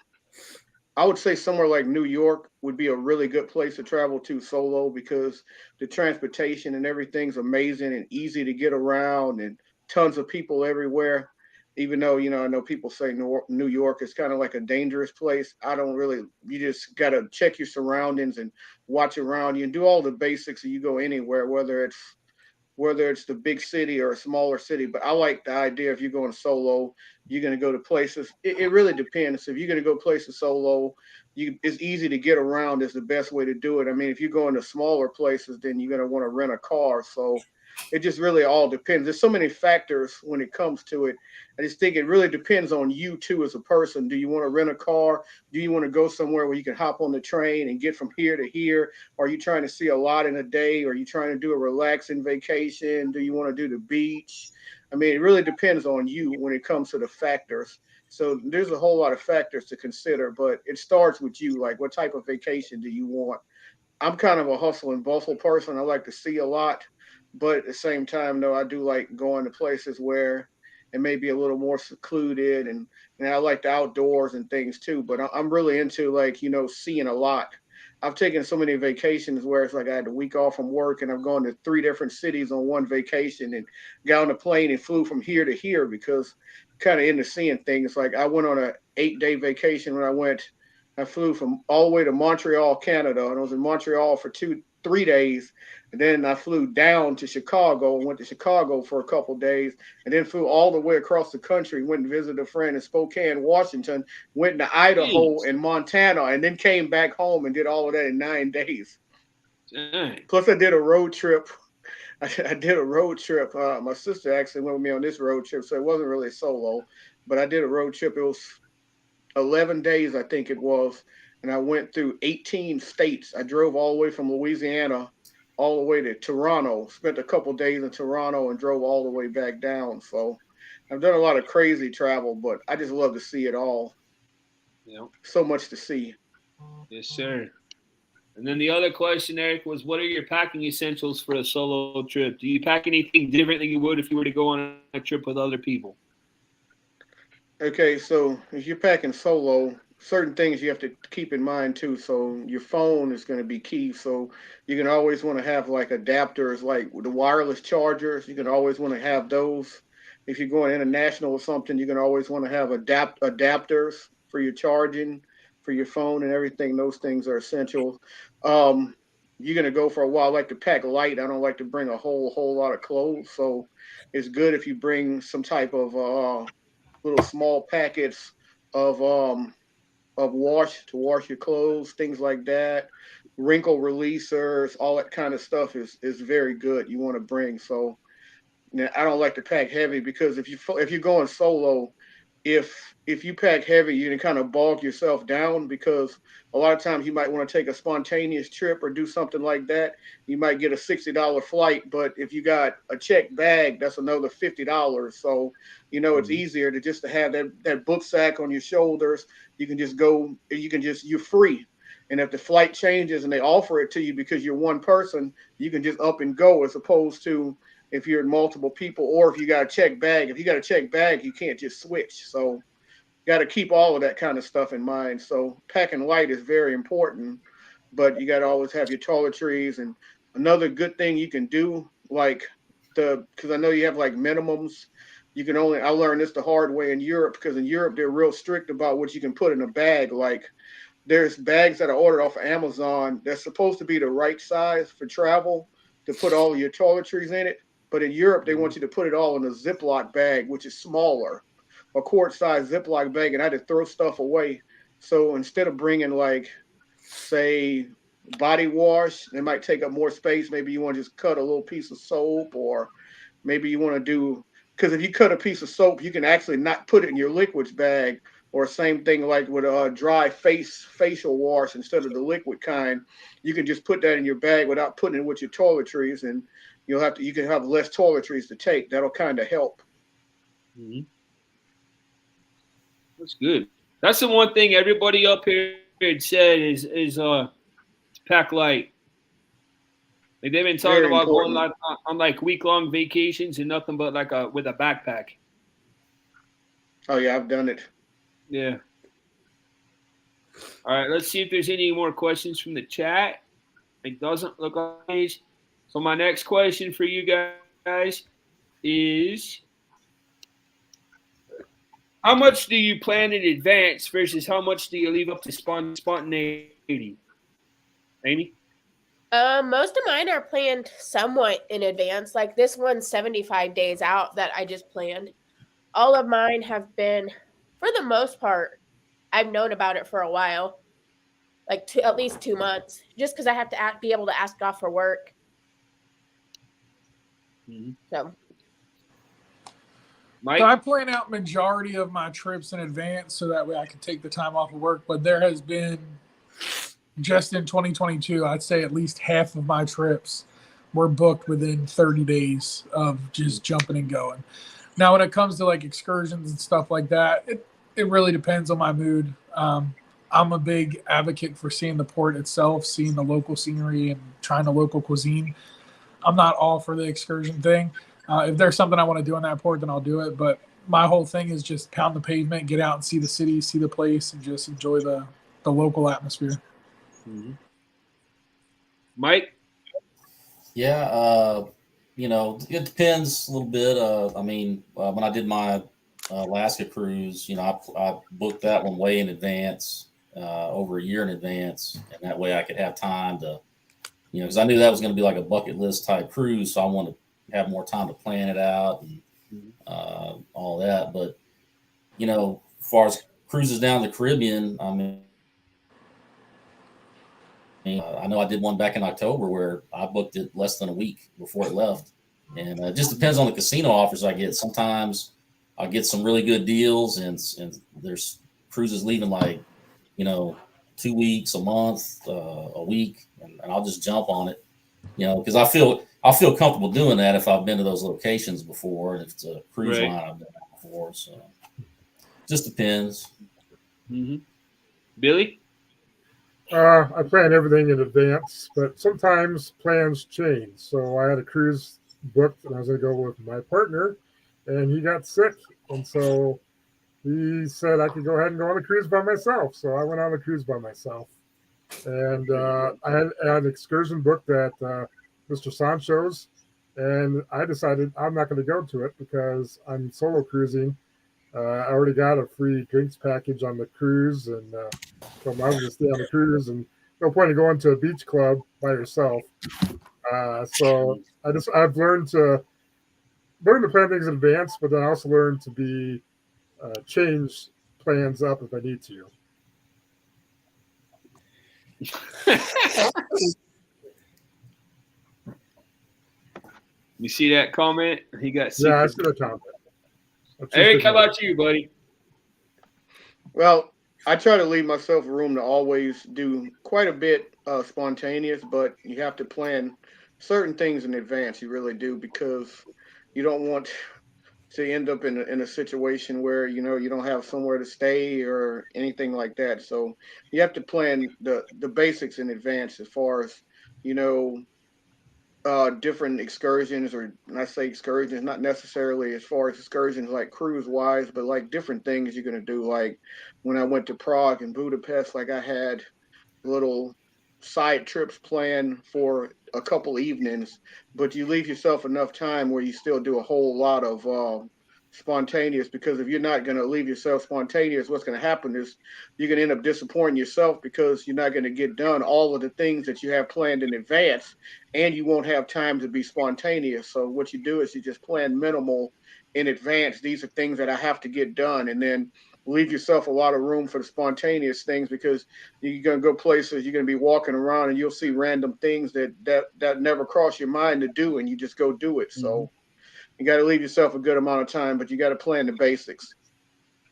I would say somewhere like New York would be a really good place to travel to solo because the transportation and everything's amazing and easy to get around and tons of people everywhere. Even though, I know people say New York is kind of like a dangerous place. I don't really, you just got to check your surroundings and watch around you and do all the basics. And you go anywhere, whether it's the big city or a smaller city. But I like the idea if you're going solo, you're going to go to places. It really depends. If you're going to go places solo, it's easy to get around. Is the best way to do it. I mean, if you're going to smaller places, then you're going to want to rent a car. So it just really all depends. There's so many factors when it comes to it. I just think it really depends on you too as a person. Do you want to rent a car? Do you want to go somewhere where you can hop on the train and get from here to here? Are you trying to see a lot in a day? Are you trying to do a relaxing vacation? Do you want to do the beach? I mean, it really depends on you when it comes to the factors. So there's a whole lot of factors to consider, but it starts with you. Like, what type of vacation do you want? I'm kind of a hustle and bustle person. I like to see a lot, but at the same time, though, I do like going to places where it may be a little more secluded, and I like the outdoors and things too. But I'm really into like seeing a lot. I've taken so many vacations where it's like I had a week off from work and I've gone to 3 different cities on one vacation and got on a plane and flew from here to here because kind of into seeing things. Like I went on a 8-day vacation when I went. I flew from all the way to Montreal, Canada, and I was in Montreal for 3 days. And then I flew down to Chicago and went to Chicago for a couple days, and then flew all the way across the country, went and visited a friend in Spokane, Washington, went to Idaho Jeez. and Montana, and then came back home and did all of that in 9 days. Dang. Plus, I did a road trip. I did a road trip. My sister actually went with me on this road trip, so it wasn't really solo, but I did a road trip. It was 11 days, I think it was. And I went through 18 states. I drove all the way from Louisiana all the way to Toronto, spent a couple days in Toronto and drove all the way back down. So I've done a lot of crazy travel, but I just love to see it all. Yeah. So much to see. Yes, sir. And then the other question, Eric, was what are your packing essentials for a solo trip? Do you pack anything different than you would if you were to go on a trip with other people? Okay, so if you're packing solo, certain things you have to keep in mind too. So your phone is going to be key. So you can always want to have like adapters, like the wireless chargers. You can always want to have those. If you're going international or something, you can always want to have adapters for your charging, for your phone and everything. Those things are essential. Um, you're gonna go for a while. I like to pack light. I don't like to bring a whole lot of clothes. So it's good if you bring some type of little small packets of wash to wash your clothes, things like that. Wrinkle releasers, all that kind of stuff is very good. You want to bring. So now, I don't like to pack heavy because if you're going solo, if you pack heavy, you can kind of bog yourself down because a lot of times you might want to take a spontaneous trip or do something like that. You might get a $60 flight, but if you got a checked bag, that's another $50. So it's easier to have that book sack on your shoulders. You can just go. You're free. And if the flight changes and they offer it to you because you're one person, you can just up and go as opposed to if you're multiple people, or if you got a check bag. If you got a check bag, you can't just switch. So got to keep all of that kind of stuff in mind. So packing light is very important, but you got to always have your toiletries. And another good thing you can do, like because I know you have like minimums you can only, I learned this the hard way in Europe, because in Europe they're real strict about what you can put in a bag. Like there's bags that are ordered off of Amazon that's supposed to be the right size for travel to put all of your toiletries in it. But in Europe, they want you to put it all in a Ziploc bag, which is smaller, a quart size Ziploc bag, and I had to throw stuff away. So instead of bringing, like, say, body wash, it might take up more space. Maybe you want to just cut a little piece of soap, or maybe you want to do, because if you cut a piece of soap, you can actually not put it in your liquids bag. Or same thing like with a dry facial wash, instead of the liquid kind, you can just put that in your bag without putting it with your toiletries, and you can have less toiletries to take. That'll kind of help. Mm-hmm. That's good. That's the one thing everybody up here had said is pack light. Like they've been talking Very about going important. on like week-long vacations and nothing but like with a backpack. Oh yeah, I've done it. Yeah. All right, let's see if there's any more questions from the chat. It doesn't look like it. So my next question for you guys is, how much do you plan in advance versus how much do you leave up to spontaneity? Amy? Most of mine are planned somewhat in advance. Like this one's 75 days out that I just planned. All of mine have been, for the most part, I've known about it for a while, like at least 2 months, just because I have to be able to ask off for work. Mm-hmm. So, Mike? So I plan out majority of my trips in advance so that way I can take the time off of work. But there has been, just in 2022, I'd say at least half of my trips were booked within 30 days of just jumping and going. Now, when it comes to like excursions and stuff like that, it really depends on my mood. I'm a big advocate for seeing the port itself, seeing the local scenery, and trying the local cuisine. I'm not all for the excursion thing. If there's something I want to do in that port, then I'll do it. But my whole thing is just pound the pavement, get out and see the city, see the place, and just enjoy the local atmosphere. Mm-hmm. Mike? Yeah, it depends a little bit. When I did my Alaska cruise, I booked that one way in advance, over a year in advance, and that way I could have time to, because I knew that was going to be like a bucket list type cruise, so I wanted to have more time to plan it out and all that. But as far as cruises down the Caribbean, I know I did one back in October where I booked it less than a week before it left. And it just depends on the casino offers I get. Sometimes I'll get some really good deals, and there's cruises leaving like, 2 weeks, a month, a week, and I'll just jump on it, because I'll feel comfortable doing that if I've been to those locations before, and if it's a cruise line I've been on before. So just depends. Mm-hmm. Billy? I plan everything in advance, but sometimes plans change. So I had a cruise booked, and I was going to go with my partner, and he got sick, and so he said I could go ahead and go on a cruise by myself. So I went on a cruise by myself, and I had an excursion booked at Mr. Sancho's, and I decided I'm not going to go to it because I'm solo cruising. I already got a free drinks package on the cruise, and so I was going to stay on the cruise, and no point in going to a beach club by yourself. So I've learned to plan things in advance, but then I also learned to be change plans up if I need to. You see that comment? He got sick. Yeah, I see the comment. Eric, how about you, buddy? Well, I try to leave myself room to always do quite a bit spontaneous, but you have to plan certain things in advance. You really do, because you don't want to end up in a situation where you don't have somewhere to stay or anything like that. So you have to plan the basics in advance, as far as different excursions, or when I say excursions, not necessarily as far as excursions like cruise wise, but like different things you're going to do. Like when I went to Prague and Budapest, like I had little side trips planned for a couple evenings, but you leave yourself enough time where you still do a whole lot of spontaneous, because if you're not going to leave yourself spontaneous, what's going to happen is you're going to end up disappointing yourself because you're not going to get done all of the things that you have planned in advance, and you won't have time to be spontaneous. So what you do is you just plan minimal in advance. These are things that I have to get done, and then leave yourself a lot of room for the spontaneous things, because you're going to go places, you're going to be walking around and you'll see random things that never cross your mind to do, and you just go do it. So you got to leave yourself a good amount of time, but you got to plan the basics.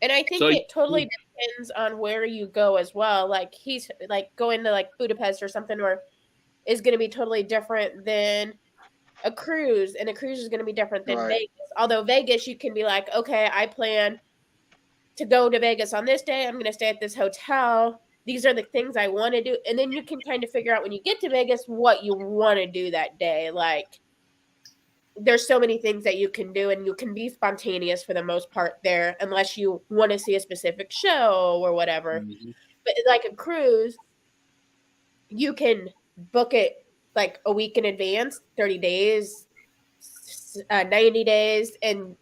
And I think So it totally depends on where you go as well. Like he's like going to like Budapest or something, or is going to be totally different than a cruise, and a cruise is going to be different than Right. Vegas. Although Vegas, you can be like, okay, I plan to go to Vegas on this day. I'm going to stay at this hotel. These are the things I want to do. And then you can kind of figure out when you get to Vegas what you want to do that day. Like, there's so many things that you can do, and you can be spontaneous for the most part there, unless you want to see a specific show or whatever. But like a cruise, you can book it like a week in advance, 30 days, 90 days. And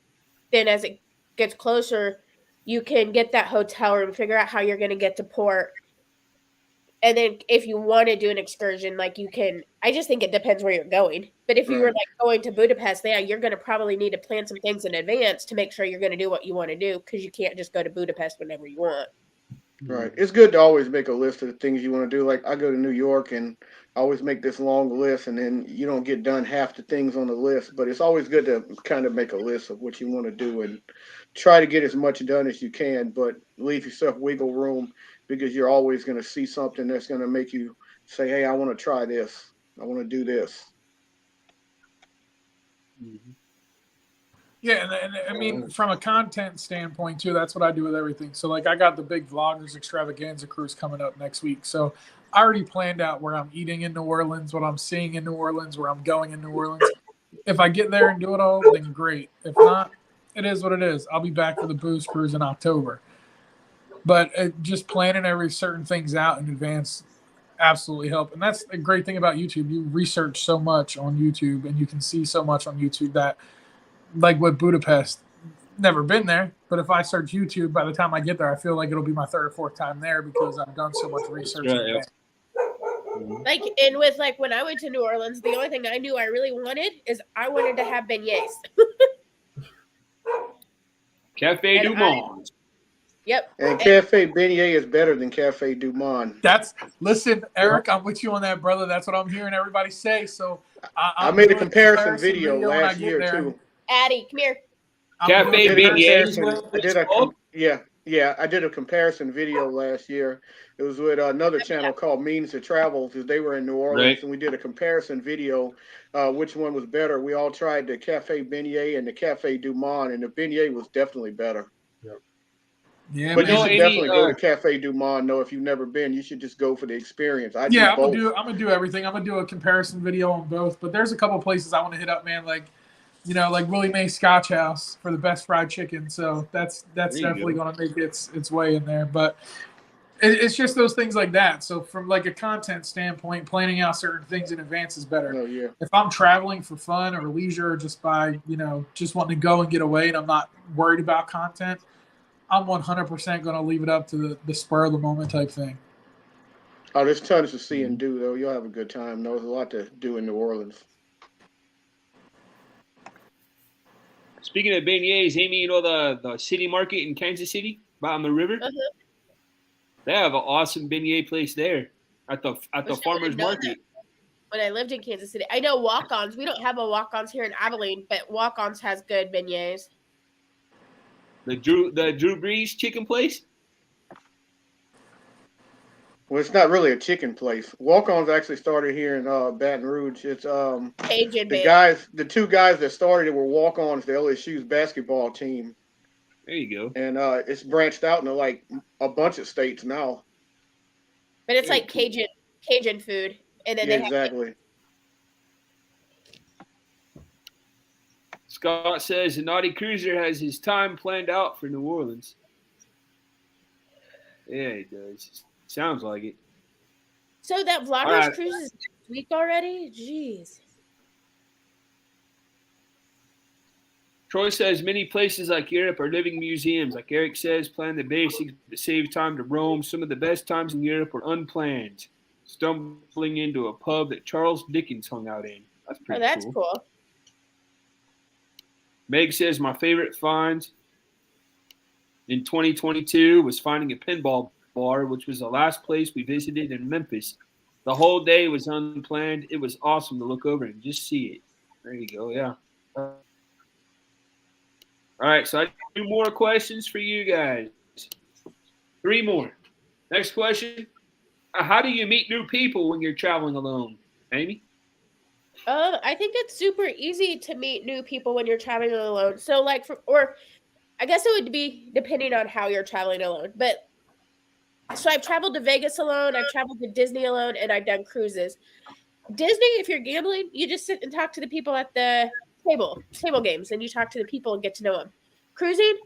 then as it gets closer, you can get that hotel room, figure out how you're going to get to port. And then if you want to do an excursion, like you can, I just think it depends where you're going. But if you were like going to Budapest, yeah, you're going to probably need to plan some things in advance to make sure you're going to do what you want to do, because you can't just go to Budapest whenever you want. Right. It's good to always make a list of the things you want to do. Like I go to New York and I always make this long list, and then you don't get done half the things on the list. But it's always good to kind of make a list of what you want to do and try to get as much done as you can, but leave yourself wiggle room, because you're always going to see something that's going to make you say, hey, I want to try this. I want to do this. Yeah, and I mean, from a content standpoint too, that's what I do with everything. So like, I got the big Vloggers Extravaganza cruise coming up next week. So I already planned out where I'm eating in New Orleans, what I'm seeing in New Orleans, where I'm going in New Orleans. If I get there and do it all, then great. If not, it is what it is. I'll be back for the booze cruise in October. But just planning every certain things out in advance absolutely help. And that's a great thing about YouTube. You research so much on YouTube, and you can see so much on YouTube that, like with Budapest, never been there, but if I search YouTube, by the time I get there, I feel like it'll be my third or fourth time there, because I've done so much research. Like, and with like when I went to New Orleans, the only thing I knew I really wanted is I wanted to have beignets. Cafe Du Monde. Yep. And Cafe Beignet is better than Cafe Du Monde. Listen, Eric, I'm with you on that, brother. That's what I'm hearing everybody say. So I made a comparison video last year too. Addie, come here. Cafe Beignet. I did a comparison video last year. It was with another channel called Means to Travel, because they were in New Orleans, and we did a comparison video, which one was better. We all tried the Cafe Beignet and the Cafe Du Monde, and the Beignet was definitely better. Yeah, but you should definitely go to Cafe Du Monde. No, if you've never been, you should just go for the experience. I'm gonna do everything. I'm gonna do a comparison video on both. But there's a couple places I want to hit up, man. Like, you know, like Willie Mae's Scotch House for the best fried chicken. So that's definitely gonna make its way in there. But it's just those things like that. So from like a content standpoint, planning out certain things in advance is better. Oh yeah. If I'm traveling for fun or leisure, or just by just wanting to go and get away, and I'm not worried about content, I'm 100% going to leave it up to the spur of the moment type thing. Oh, there's tons to see and do, though. You'll have a good time. There's a lot to do in New Orleans. Speaking of beignets, Amy, you know the city market in Kansas City, by on the river? Uh-huh. They have an awesome beignet place there at the farmer's market. When I lived in Kansas City, I know Walk-Ons. We don't have a Walk-Ons here in Abilene, but Walk-Ons has good beignets. The Drew Brees chicken place? Well, it's not really a chicken place. Walk-Ons actually started here in Baton Rouge. It's Cajun the two guys that started it were Walk-Ons, the LSU's basketball team. There you go. And it's branched out into like a bunch of states now. But it's like Cajun food, and then exactly. Scott says the Naughty Cruiser has his time planned out for New Orleans. Yeah, he does. Sounds like it. So that Vloggers Cruise is next week already? Jeez. Troy says many places like Europe are living museums. Like Eric says, plan the basics to save time to roam. Some of the best times in Europe were unplanned. Stumbling into a pub that Charles Dickens hung out in. That's Oh, pretty that's cool. cool. Meg says my favorite find in 2022 was finding a pinball bar, which was the last place we visited in Memphis. The whole day was unplanned. It was awesome to look over and just see it. There you go. Yeah. All right, so I do more questions for you guys. 3 more. Next question. How do you meet new people when you're traveling alone? Amy? I think it's super easy to meet new people when you're traveling alone. So, like, or I guess it would be depending on how you're traveling alone. But so I've traveled to Vegas alone, I've traveled to Disney alone, and I've done cruises. Disney, if you're gambling, you just sit and talk to the people at the table games, and you talk to the people and get to know them. Cruising,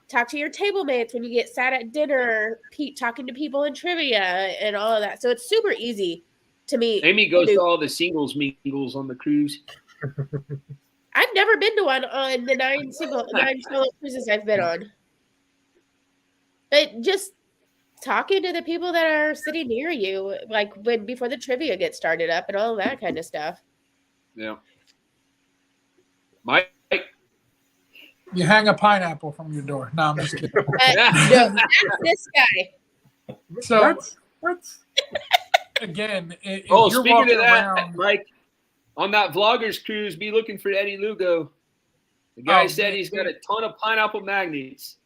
talk to your table mates when you get sat at dinner, talking to people in trivia and all of that. So it's super easy to meet. Amy goes to all the singles mingles on the cruise. I've never been to one on the 9 solo cruises I've been on. But just talking to the people that are sitting near you, like before the trivia gets started up and all of that kind of stuff. Yeah. Mike? You hang a pineapple from your door. No, I'm just kidding. No, that's this guy. So, again, if Oh, you're speaking walking of that, around, Mike, on that vloggers cruise, be looking for Eddie Lugo. The guy said he's got a ton of pineapple magnets.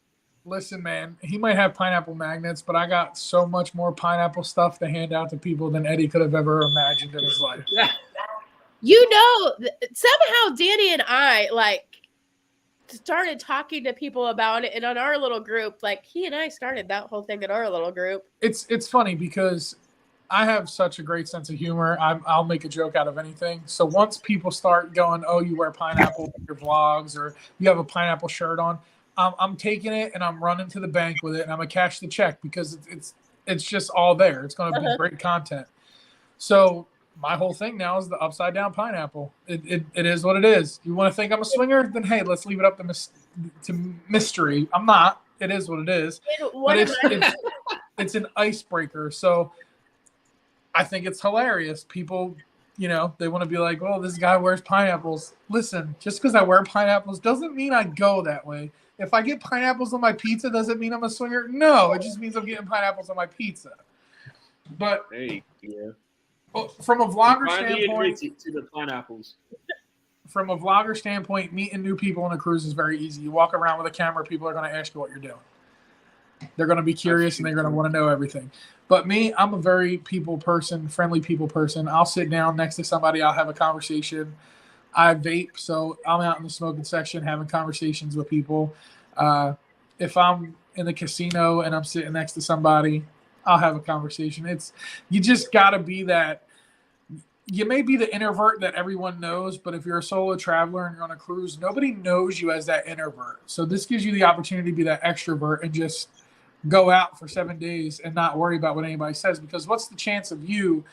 Listen, man, he might have pineapple magnets, but I got so much more pineapple stuff to hand out to people than Eddie could have ever imagined in his life. Somehow Danny and I started talking to people about it, and on our little group, he and I started that whole thing in our little group. It's funny because I have such a great sense of humor. I'll make a joke out of anything. So once people start going, "Oh, you wear pineapple in your vlogs," or "You have a pineapple shirt on," I'm taking it and I'm running to the bank with it, and I'm gonna cash the check because it's just all there. It's gonna be great content. So my whole thing now is the upside down pineapple. It is what it is. You want to think I'm a swinger? Then hey, let's leave it up to mystery. I'm not. It is what it is. But it's an icebreaker. So I think it's hilarious. People, they want to be like, "Oh, this guy wears pineapples." Listen, just because I wear pineapples doesn't mean I go that way. If I get pineapples on my pizza, does it mean I'm a swinger? No, it just means I'm getting pineapples on my pizza. But from a vlogger standpoint, to the pineapples. From a vlogger standpoint, meeting new people on a cruise is very easy. You walk around with a camera, people are going to ask you what you're doing. They're going to be curious and they're going to want to know everything. But me, I'm a very friendly people person. I'll sit down next to somebody. I'll have a conversation. I vape, so I'm out in the smoking section having conversations with people. If I'm in the casino and I'm sitting next to somebody, I'll have a conversation. You just got to be that. You may be the introvert that everyone knows, but if you're a solo traveler and you're on a cruise, nobody knows you as that introvert. So this gives you the opportunity to be that extrovert and just go out for 7 days and not worry about what anybody says. Because what's the chance of you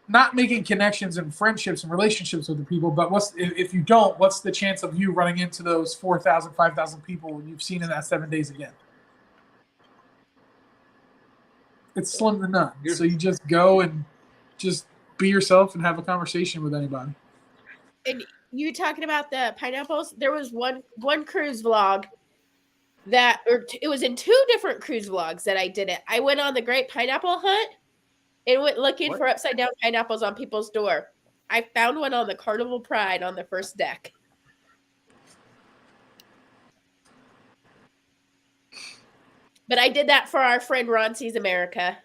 not making connections and friendships and relationships with the people, but if you don't, what's the chance of you running into those 4,000, 5,000 people you've seen in that 7 days again? It's slim to none. So you just go and just be yourself and have a conversation with anybody. And you talking about the pineapples? There was one cruise vlog it was in 2 different cruise vlogs that I did it. I went on the Great Pineapple Hunt and went looking for upside down pineapples on people's door. I found one on the Carnival Pride on the first deck. But I did that for our friend Ron Sees America.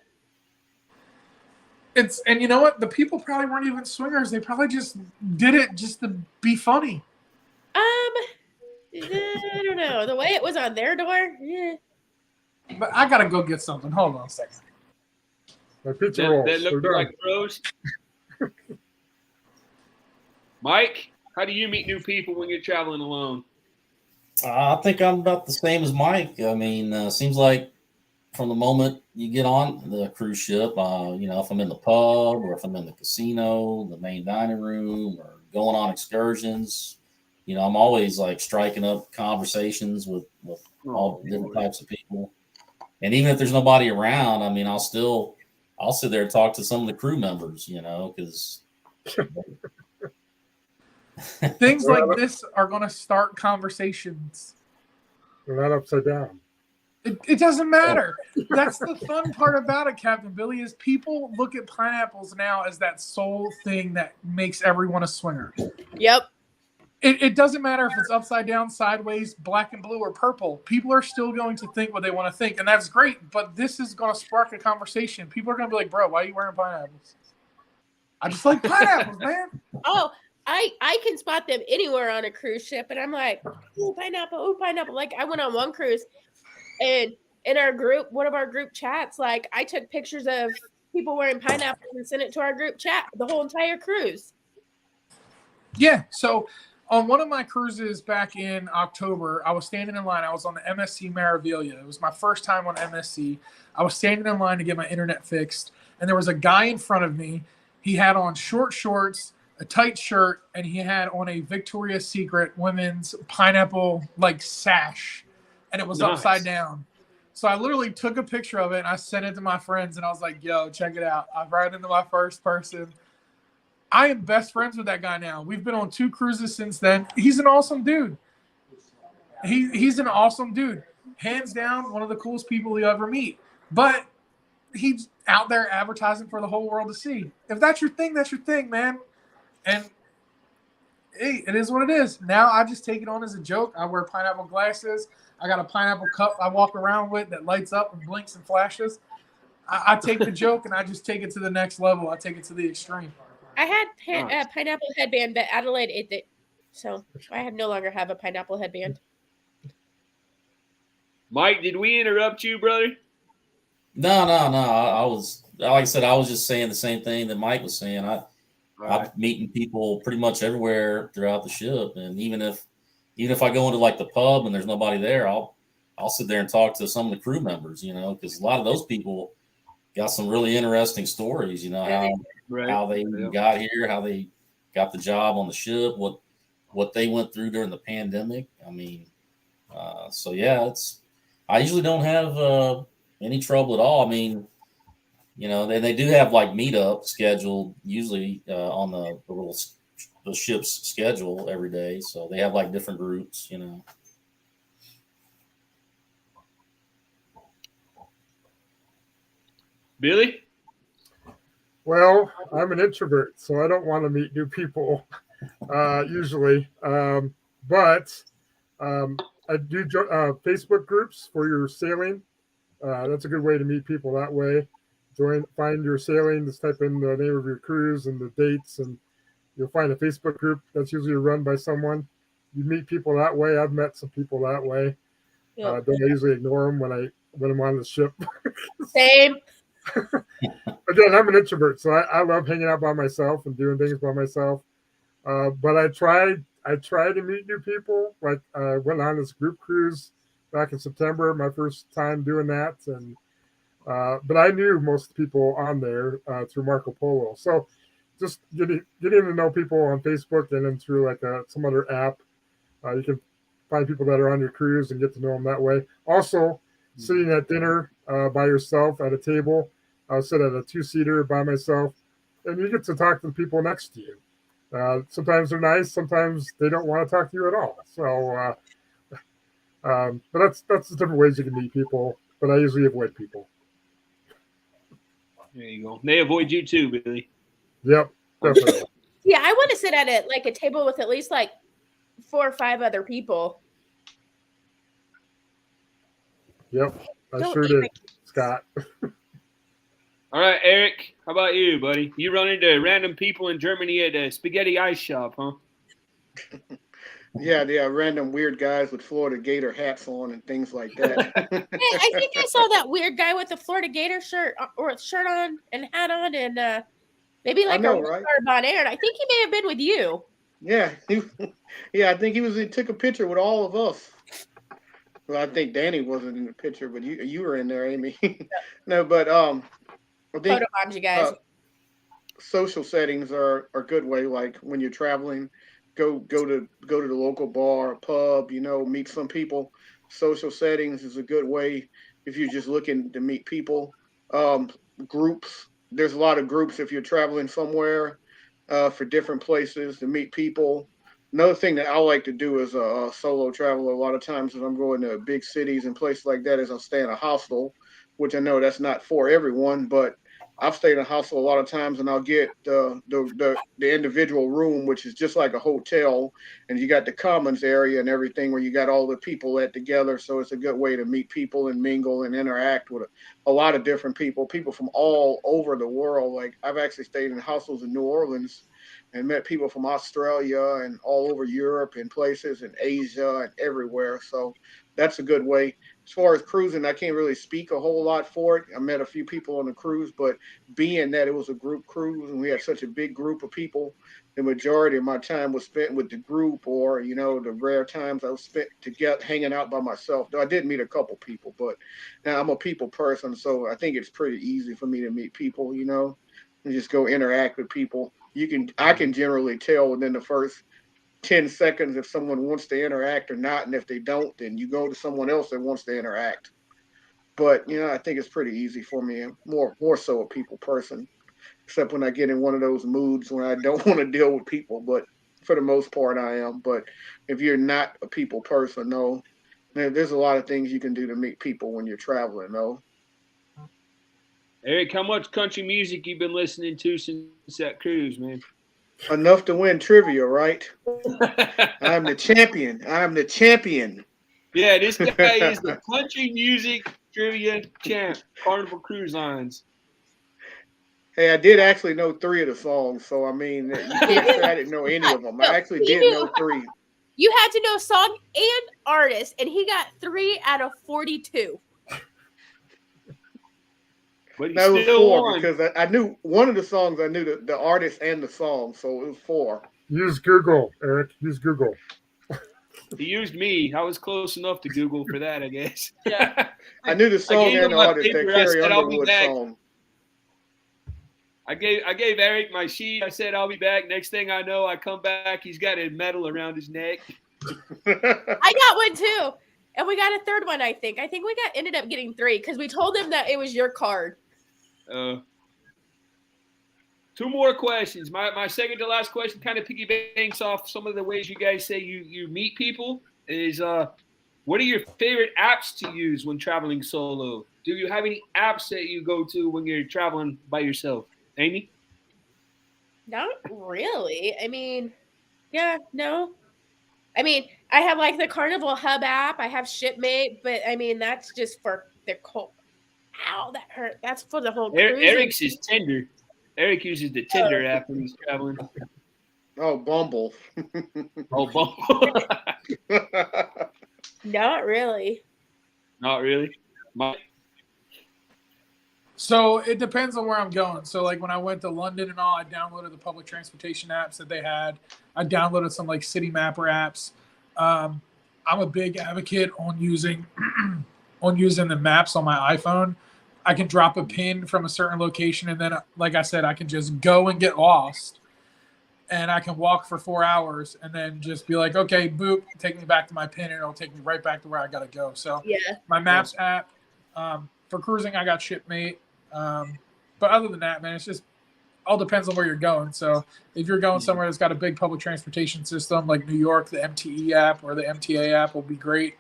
And you know what? The people probably weren't even swingers. They probably just did it just to be funny. I don't know. The way it was on their door, yeah. But I gotta go get something. Hold on a second. My pizza rolls. They look like pros. Mike, how do you meet new people when you're traveling alone? I think I'm about the same as Mike. I mean, seems like from the moment you get on the cruise ship, if I'm in the pub or if I'm in the casino, the main dining room, or going on excursions, I'm always like striking up conversations with all different types of people. And even if there's nobody around, I mean, I'll sit there and talk to some of the crew members, because things like this are going to start conversations. They're not upside down. It doesn't matter. That's the fun part about it, Captain Billy, is people look at pineapples now as that sole thing that makes everyone a swinger. Yep. It doesn't matter if it's upside down, sideways, black and blue, or purple. People are still going to think what they want to think, and that's great. But this is going to spark a conversation. People are going to be like, bro, why are you wearing pineapples? I just like pineapples, man. Oh, I can spot them anywhere on a cruise ship, and I'm like, ooh, pineapple, ooh, pineapple. Like, I went on one cruise, and in our group, one of our group chats, like, I took pictures of people wearing pineapples and sent it to our group chat the whole entire cruise. Yeah, so on one of my cruises back in October, I was standing in line. I was on the MSC Meraviglia. It was my first time on MSC. I was standing in line to get my internet fixed, and there was a guy in front of me. He had on short shorts, a tight shirt, and he had on a Victoria's Secret women's pineapple like sash, and it was Nice. upside down. So I literally took a picture of it and I sent it to my friends, and I was like, yo, check it out. I brought it into my first person. I am best friends with that guy now. We've been on 2 cruises since then. He's an awesome dude. He's an awesome dude. Hands down, one of the coolest people you'll ever meet. But he's out there advertising for the whole world to see. If that's your thing, man. And hey, it is what it is. Now I just take it on as a joke. I wear pineapple glasses. I got a pineapple cup I walk around with that lights up and blinks and flashes. I take the joke and I just take it to the next level. I take it to the extreme. I had pineapple headband, but Adelaide ate it, so I no longer have a pineapple headband. Mike, did we interrupt you, brother? No. I was, like I said, I was just saying the same thing that Mike was saying. I'm meeting people pretty much everywhere throughout the ship, and even if I go into like the pub and there's nobody there, I'll sit there and talk to some of the crew members, because a lot of those people got some really interesting stories, how they got here, how they got the job on the ship, what they went through during the pandemic. I mean, so yeah, I usually don't have any trouble at all. I mean, they do have like meetups scheduled usually on the ship's schedule every day. So they have like different groups, Billy? Well, I'm an introvert, so I don't want to meet new people usually. But I do Facebook groups for your sailing. That's a good way to meet people that way. Find your sailing, just type in the name of your cruise and the dates, and you'll find a Facebook group that's usually run by someone. You meet people that way. I've met some people that way. Yep. Don't usually ignore them when I'm on the ship. Same. Again, I'm an introvert, so I love hanging out by myself and doing things by myself. But I try to meet new people. Like I went on this group cruise back in September, my first time doing that, and but I knew most of the people on there through Marco Polo. So just getting to know people on Facebook and then through like some other app, you can find people that are on your cruise and get to know them that way. Also, sitting at dinner by yourself at a table. I'll sit at a 2-seater by myself, and you get to talk to the people next to you. Sometimes they're nice, sometimes they don't want to talk to you at all. So, but that's the different ways you can meet people. But I usually avoid people. There you go. They avoid you too, Billy. Yep, definitely. Yeah, I want to sit at a table with at least like 4 or 5 other people. Yep, I Don't sure eat did, my- Scott. All right, Eric, how about you, buddy? You run into random people in Germany at a spaghetti ice shop, huh? Yeah, they are random weird guys with Florida Gator hats on and things like that. Hey, I think I saw that weird guy with the Florida Gator shirt on and hat on, and maybe like know, a right? Bon Air. I think he may have been with you. Yeah, I think he took a picture with all of us. Well, I think Danny wasn't in the picture, but you were in there, Amy. No, but I think Photobombs, you guys. social settings are a good way. Like when you're traveling, go to the local bar, pub, meet some people. Social settings is a good way if you're just looking to meet people. Um, Groups. There's a lot of groups if you're traveling somewhere for different places to meet people. Another thing that I like to do as a solo traveler, a lot of times if I'm going to big cities and places like that, is I'll stay in a hostel, which I know that's not for everyone, but I've stayed in a hostel a lot of times, and I'll get the individual room, which is just like a hotel, and you got the commons area and everything where you got all the people at together. So it's a good way to meet people and mingle and interact with a lot of different people from all over the world. Like I've actually stayed in hostels in New Orleans and met people from Australia and all over Europe and places in Asia and everywhere. So that's a good way. As far as cruising, I can't really speak a whole lot for it. I met a few people on the cruise, but being that it was a group cruise and we had such a big group of people, the majority of my time was spent with the group, or the rare times I was spent together hanging out by myself. Though I did meet a couple people, but now I'm a people person, so I think it's pretty easy for me to meet people, and just go interact with people. I can generally tell within the first 10 seconds if someone wants to interact or not, and if they don't, then you go to someone else that wants to interact. But I think it's pretty easy for me. I'm more so a people person, except when I get in one of those moods when I don't want to deal with people. But for the most part, I am. But if you're not a people person, no, there's a lot of things you can do to meet people when you're traveling, no. Eric, how much country music you been listening to since that cruise, man? Enough to win trivia, right? I'm the champion. I'm the champion. Yeah, this guy is the country music trivia champ, Carnival Cruise Lines. Hey, I did actually know 3 of the songs, so I mean, you can't say I didn't know any of them. I actually did know 3. You had to know song and artist, and he got 3 out of 42. But he No, it was still 4 won. because I knew one of the songs. I knew the artist and the song, so it was 4. Use Google, Eric. Use Google. He used me. I was close enough to Google for that, I guess. Yeah. I knew the song and the artist. That Carrie Underwood song. I gave Eric my sheet. I said I'll be back. Next thing I know, I come back. He's got a medal around his neck. I got one too, and we got a third one. I think we ended up getting 3 because we told him that it was your card. 2 more questions. My second to last question kind of piggybacks off some of the ways you guys say you meet people. Is what are your favorite apps to use when traveling solo? Do you have any apps that you go to when you're traveling by yourself? Amy? Not really. I mean, yeah, no. I mean, I have like the Carnival Hub app. I have Shipmate, but I mean that's just for the cold. Ow, that hurt. That's for the whole cruise. Eric's is Tinder. Eric uses the Tinder app when he's traveling. Oh, Bumble. Oh, Bumble. Not really. Not really. So it depends on where I'm going. So like when I went to London and all, I downloaded the public transportation apps that they had. I downloaded some like city mapper apps. I'm a big advocate on using the maps on my iPhone. I can drop a pin from a certain location, and then, like I said, I can just go and get lost, and I can walk for 4 hours, and then just be like, okay, boop, take me back to my pin, and it'll take me right back to where I gotta go. So yeah, my Maps app. For cruising, I got Shipmate. But other than that, man, it's just all depends on where you're going. So if you're going somewhere that's got a big public transportation system like New York, the MTE app or the MTA app will be great.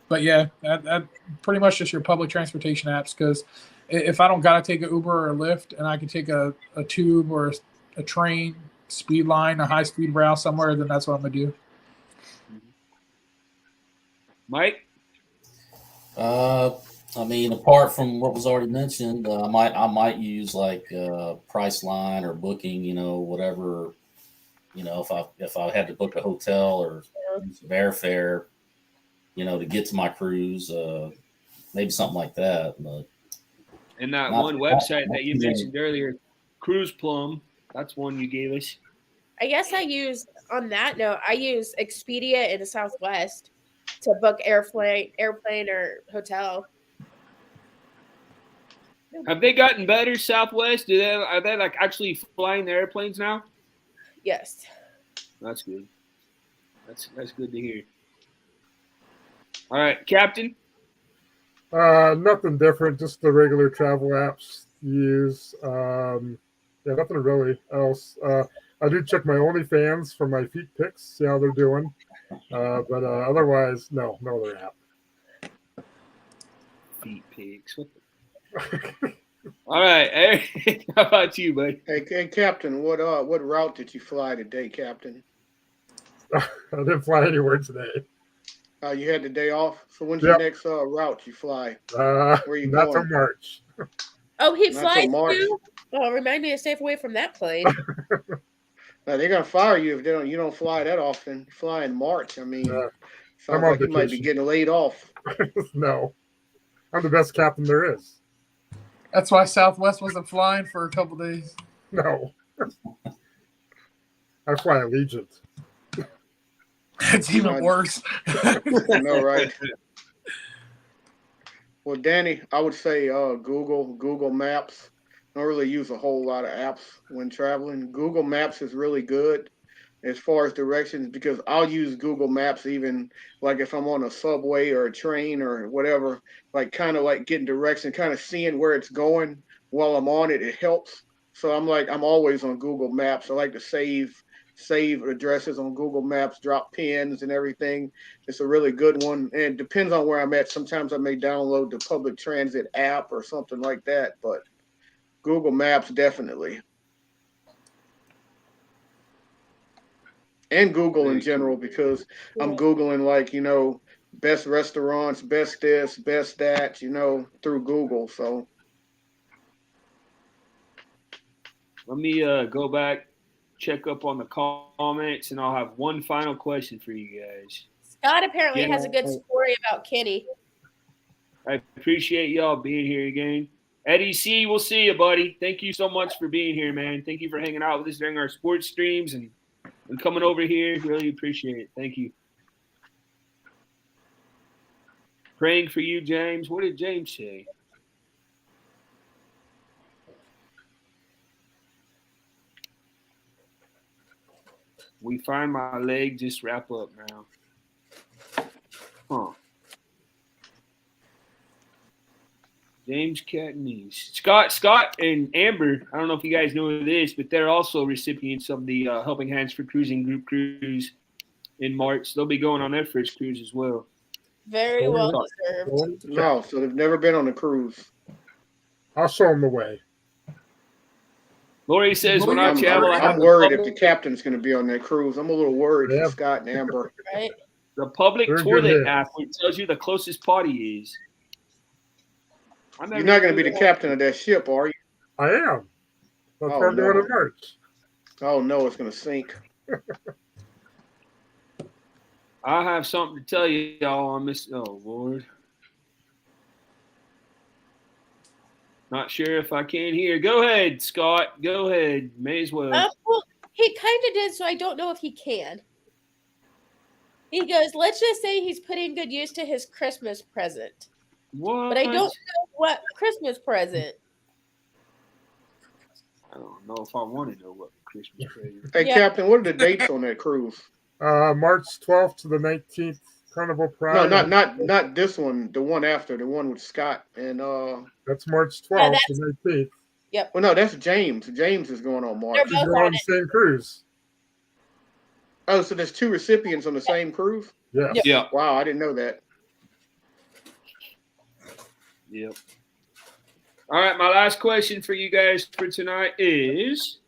But yeah, that pretty much just your public transportation apps. Because if I don't gotta take an Uber or a Lyft, and I can take a tube or a train, speed line, a high speed rail somewhere, then that's what I'm gonna do. Mike? I mean, apart from what was already mentioned, I might use like Priceline or Booking, whatever. If I had to book a hotel or some airfare, to get to my cruise, maybe something like that. But and that one website that you mentioned earlier, Cruise Plum, that's one you gave us. I guess I use Expedia in the Southwest to book airplane or hotel. Have they gotten better, Southwest? Are they like actually flying the airplanes now? Yes. That's good. That's good to hear. All right, Captain. Nothing different, just the regular travel apps you use. Yeah, nothing really else. I do check my OnlyFans for my feet pics, see how they're doing. But otherwise, no other app. Feet pigs. All right, Eric, how about you, buddy? Hey, Captain, what route did you fly today, Captain? I didn't fly anywhere today. You had the day off. So when's your next route you fly? Where are you Not going? till March. Oh, he Not flies till March. too? Oh, remind me to stay away from that plane. Now, they're gonna fire you if you don't fly that often. You fly in March. I mean, I'm sounds on like you might be vacation. getting laid off. No, I'm the best captain there is. That's why Southwest wasn't flying for a couple days. No, I fly Allegiant. It's even worse. I know, right? Well, Danny, I would say Google Maps. I don't really use a whole lot of apps when traveling. Google Maps is really good as far as directions because I'll use Google Maps even like if I'm on a subway or a train or whatever, like kind of like getting direction, kind of seeing where it's going while I'm on it. It helps. So I'm always on Google Maps. I like to save addresses on Google Maps, drop pins and everything. It's a really good one. And it depends on where I'm at. Sometimes I may download the public transit app or something like that, but Google Maps definitely. And Google in general, because I'm Googling best restaurants, best this, best that, through Google. So Let me go back, check up on the comments, and I'll have one final question for you guys. Scott apparently has a good story about Kitty. I appreciate y'all being here again. Eddie C, we'll see you, buddy. Thank you so much for being here, man. Thank you for hanging out with us during our sports streams and coming over here. Really appreciate it. Thank you. Praying for you, James. What did James say? We find my leg just wrap up now. Huh. James Catanese. Scott and Amber, I don't know if you guys know this, but they're also recipients of the Helping Hands for Cruising group cruise in March. They'll be going on their first cruise as well. Very well deserved. No, so they've never been on a cruise. I'll show them the way. Lori says, when I travel, I'm worried if the captain's going to be on that cruise. I'm a little worried for Scott and Amber. Right? The public toilet app tells you the closest potty is. You're not going to be the captain of that ship, are you? I am. That's why I'm doing in March. Oh, no, it's going to sink. I have something to tell you, y'all, on this. Oh, Lord. Not sure if I can hear. Go ahead, Scott. Go ahead. May as well. Well, he kind of did, so I don't know if he can. He goes, let's just say he's putting good use to his Christmas present. What? But I don't know what Christmas present. I don't know if I want to know what Christmas present. Hey, Captain, what are the dates on that cruise? March 12th to the 19th, Carnival Pride. No, not this one. The one after, the one with Scott and That's March 12th to 19th. Yep. Well, no, that's James. James is going on March. They're both on the same cruise. Oh, so there's two recipients on the same cruise? Yeah. Yeah. Wow, I didn't know that. Yep. All right, my last question for you guys for tonight is,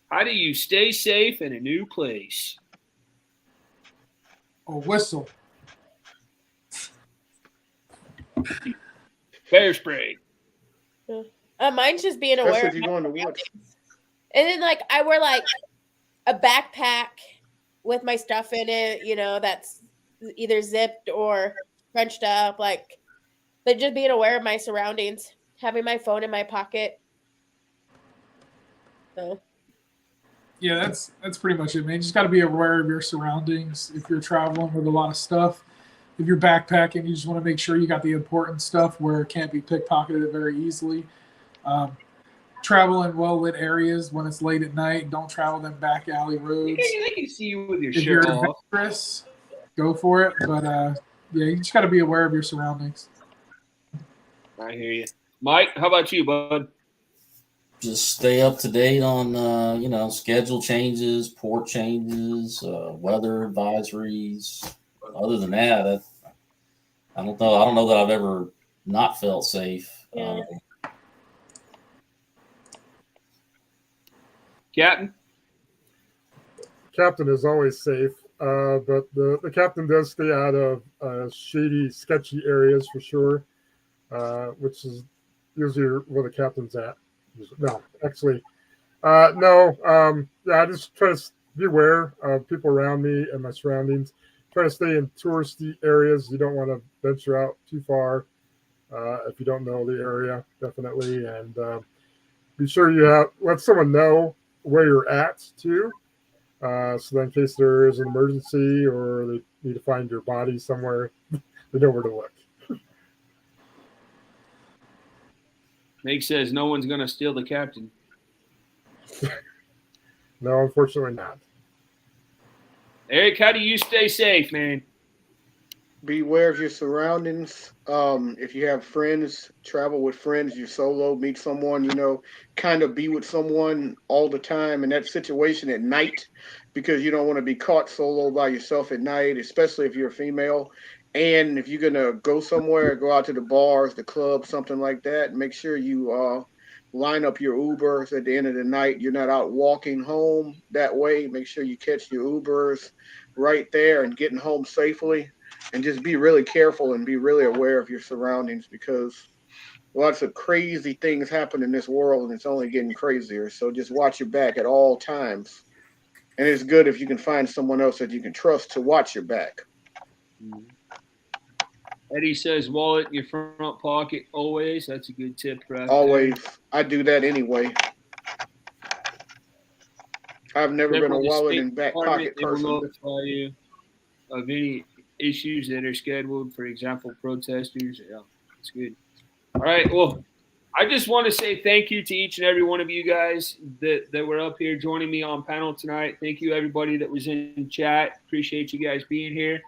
how do you stay safe in a new place? A whistle. Bear spray. Mine's just being aware. That's if you're going to watch. And then, I wear, a backpack with my stuff in it, that's either zipped or crunched up, but just being aware of my surroundings, having my phone in my pocket. So. Yeah, that's pretty much it, man. You just got to be aware of your surroundings if you're traveling with a lot of stuff. If you're backpacking, you just want to make sure you got the important stuff where it can't be pickpocketed very easily. travel in well-lit areas when it's late at night. Don't travel in back alley roads. They can see you with your If shirt you're off. adventurous, go for it. But yeah, you just got to be aware of your surroundings. I hear you. Mike, how about you, bud? Just stay up to date on schedule changes, port changes, weather advisories. Other than that, I don't know. I don't know that I've ever not felt safe. Yeah. Captain? Captain is always safe, but the captain does stay out of shady, sketchy areas for sure, which is usually where the captain's at. No, actually, no. Yeah, I just try to be aware of people around me and my surroundings. Try to stay in touristy areas. You don't want to venture out too far if you don't know the area, definitely, and be sure you let someone know where you're at too. So that in case there is an emergency or they need to find your body somewhere, they know where to look. Nate says no one's going to steal the captain. No, unfortunately not. Eric, how do you stay safe, man? Be aware of your surroundings. If you have friends, travel with friends. You're solo, meet someone, kind of be with someone all the time in that situation at night, because you don't want to be caught solo by yourself at night, especially if you're a female. And if you're going to go somewhere, go out to the bars, the club, something like that, make sure you line up your Ubers at the end of the night. You're not out walking home that way. Make sure you catch your Ubers right there and getting home safely. And just be really careful and be really aware of your surroundings, because lots of crazy things happen in this world and it's only getting crazier. So just watch your back at all times. And it's good if you can find someone else that you can trust to watch your back. Eddie says wallet in your front pocket always. That's a good tip right Always. there. I do that anyway. I've never been a The wallet State in back Department, pocket they will person. notify you of any issues that are scheduled, for example, protesters. Yeah, that's good. All right, well, I just want to say thank you to each and every one of you guys that were up here joining me on panel tonight. Thank you, everybody that was in chat. Appreciate you guys being here.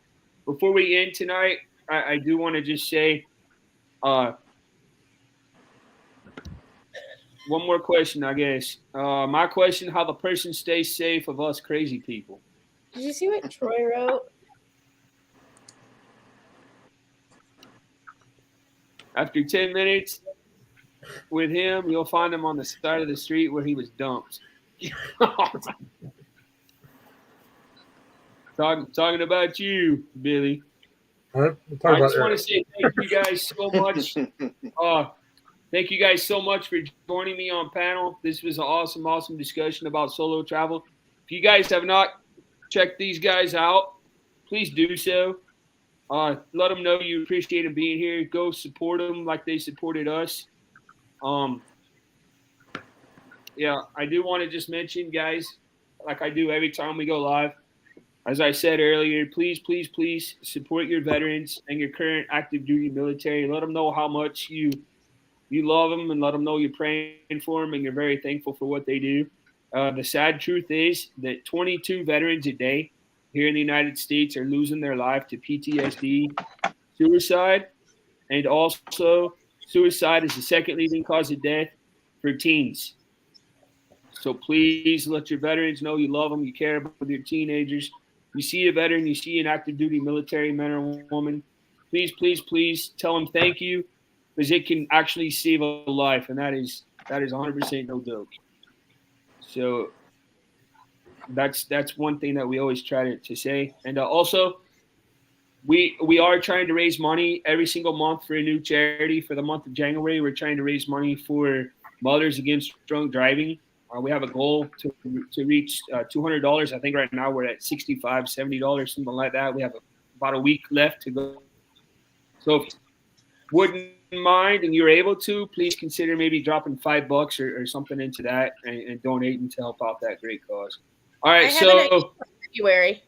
Before we end tonight, I do want to just say one more question, I guess. My question, how the person stays safe of us crazy people. Did you see what Troy wrote? After 10 minutes with him, you'll find him on the side of the street where he was dumped. Talking about you, Billy. I just want to say thank you guys so much. Thank you guys so much for joining me on panel. This was an awesome discussion about solo travel. If you guys have not checked these guys out, please do so. Let them know you appreciate them being here. Go support them like they supported us. Yeah, I do want to just mention, guys, like I do every time we go live, as I said earlier, please support your veterans and your current active duty military. Let them know how much you love them, and let them know you're praying for them and you're very thankful for what they do. The sad truth is that 22 veterans a day here in the United States are losing their life to PTSD, suicide, and also suicide is the second leading cause of death for teens. So please let your veterans know you love them, you care about your teenagers. You see a veteran, you see an active duty military man or woman, please tell them thank you, because it can actually save a life, and that is 100% no joke. So that's one thing that we always try to say. And also, we are trying to raise money every single month for a new charity. For the month of January, we're trying to raise money for Mothers Against Drunk Driving. We have a goal to reach $200. I think right now we're at $65, $70, something like that. We have about a week left to go. So if you wouldn't mind and you're able to, please consider maybe dropping $5 or something into that and donating to help out that great cause. All right, so February.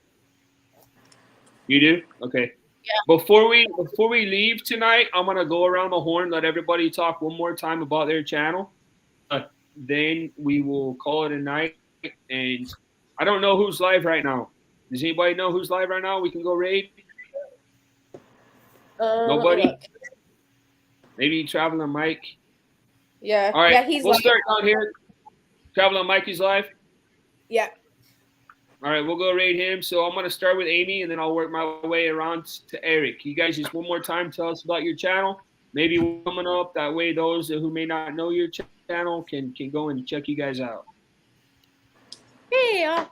You do? Okay. Yeah. Before we leave tonight, I'm gonna go around the horn, let everybody talk one more time about their channel. then we will call it a night. And I don't know who's live right now. Does anybody know who's live right now? We can go raid. Let me Nobody? look. Maybe Traveling Mike. Yeah. All right, Yeah, he's we'll live. start down here. Traveling Mike is live. Yeah. All right, we'll go raid him. So I'm going to start with Amy, and then I'll work my way around to Eric. You guys just one more time tell us about your channel. Maybe coming up. That way those who may not know your channel can go and check you guys out. Hey, y'all.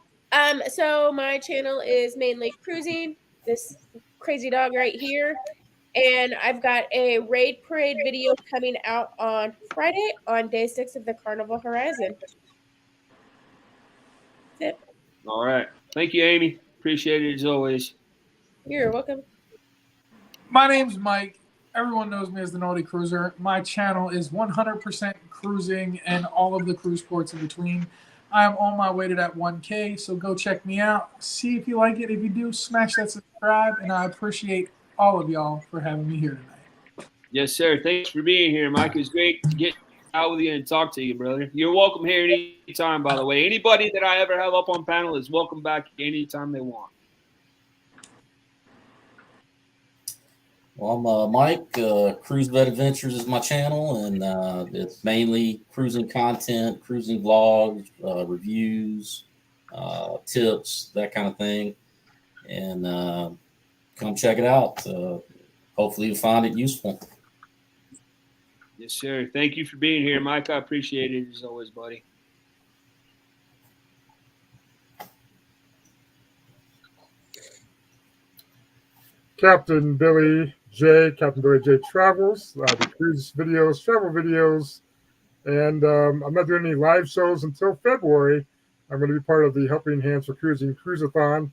So my channel is mainly cruising. This crazy dog right here. And I've got a raid parade video coming out on Friday on day 6 of the Carnival Horizon. That's it. All right. Thank you, Amy. Appreciate it as always. You're welcome. My name's Mike. Everyone knows me as the Naughty Cruiser. My channel is 100% cruising and all of the cruise ports in between. I am on my way to that 1K, so go check me out. See if you like it. If you do, smash that subscribe, and I appreciate all of y'all for having me here tonight. Yes, sir. Thanks for being here, Mike. It was great to get out with you and talk to you, brother. You're welcome here anytime, by the way. Anybody that I ever have up on panel is welcome back anytime they want. Well, I'm Mike. Cruise Vet Adventures is my channel, and it's mainly cruising content, cruising vlogs, reviews, tips, that kind of thing. And come check it out. Hopefully you find it useful. Yes, sir. Thank you for being here, Mike. I appreciate it as always, buddy. Captain Billy J. Captain Billy J Travels. The cruise videos, travel videos, and I'm not doing any live shows until February. I'm going to be part of the Helping Hands for Cruising Cruiseathon.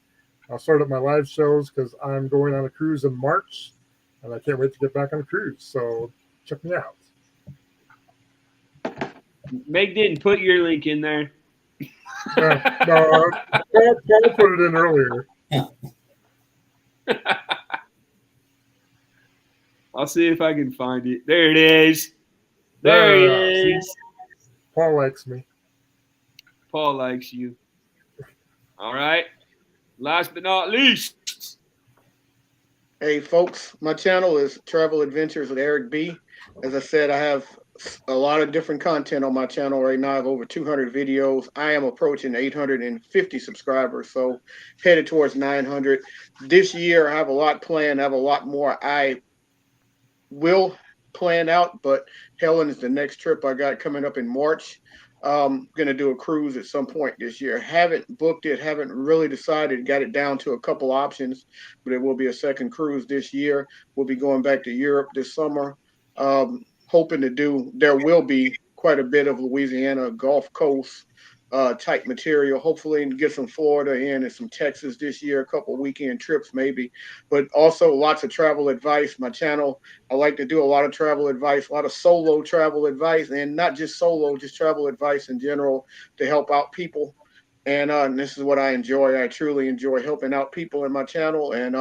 I'll start up my live shows because I'm going on a cruise in March, and I can't wait to get back on a cruise. So check me out. Meg didn't put your link in there. No, Paul put it in earlier. I'll see if I can find it. There it is. There it is. Paul likes me. Paul likes you. All right. Last but not least. Hey, folks, my channel is Travel Adventures with Eric B. As I said, I have a lot of different content on my channel right now. I have over 200 videos. I am approaching 850 subscribers, so headed towards 900. This year, I have a lot planned. I have a lot more I will plan out, but Helen is the next trip I got coming up in March. Going to do a cruise at some point this year. Haven't booked it, haven't really decided, got it down to a couple options, but it will be a second cruise this year. We'll be going back to Europe this summer. Hoping to do, there will be quite a bit of Louisiana Gulf Coast type material, hopefully, and get some Florida in and some Texas this year, a couple weekend trips maybe, but also lots of travel advice. My channel, I like to do a lot of travel advice, a lot of solo travel advice, and not just solo, just travel advice in general to help out people. And this is what I enjoy. I truly enjoy helping out people in my channel, and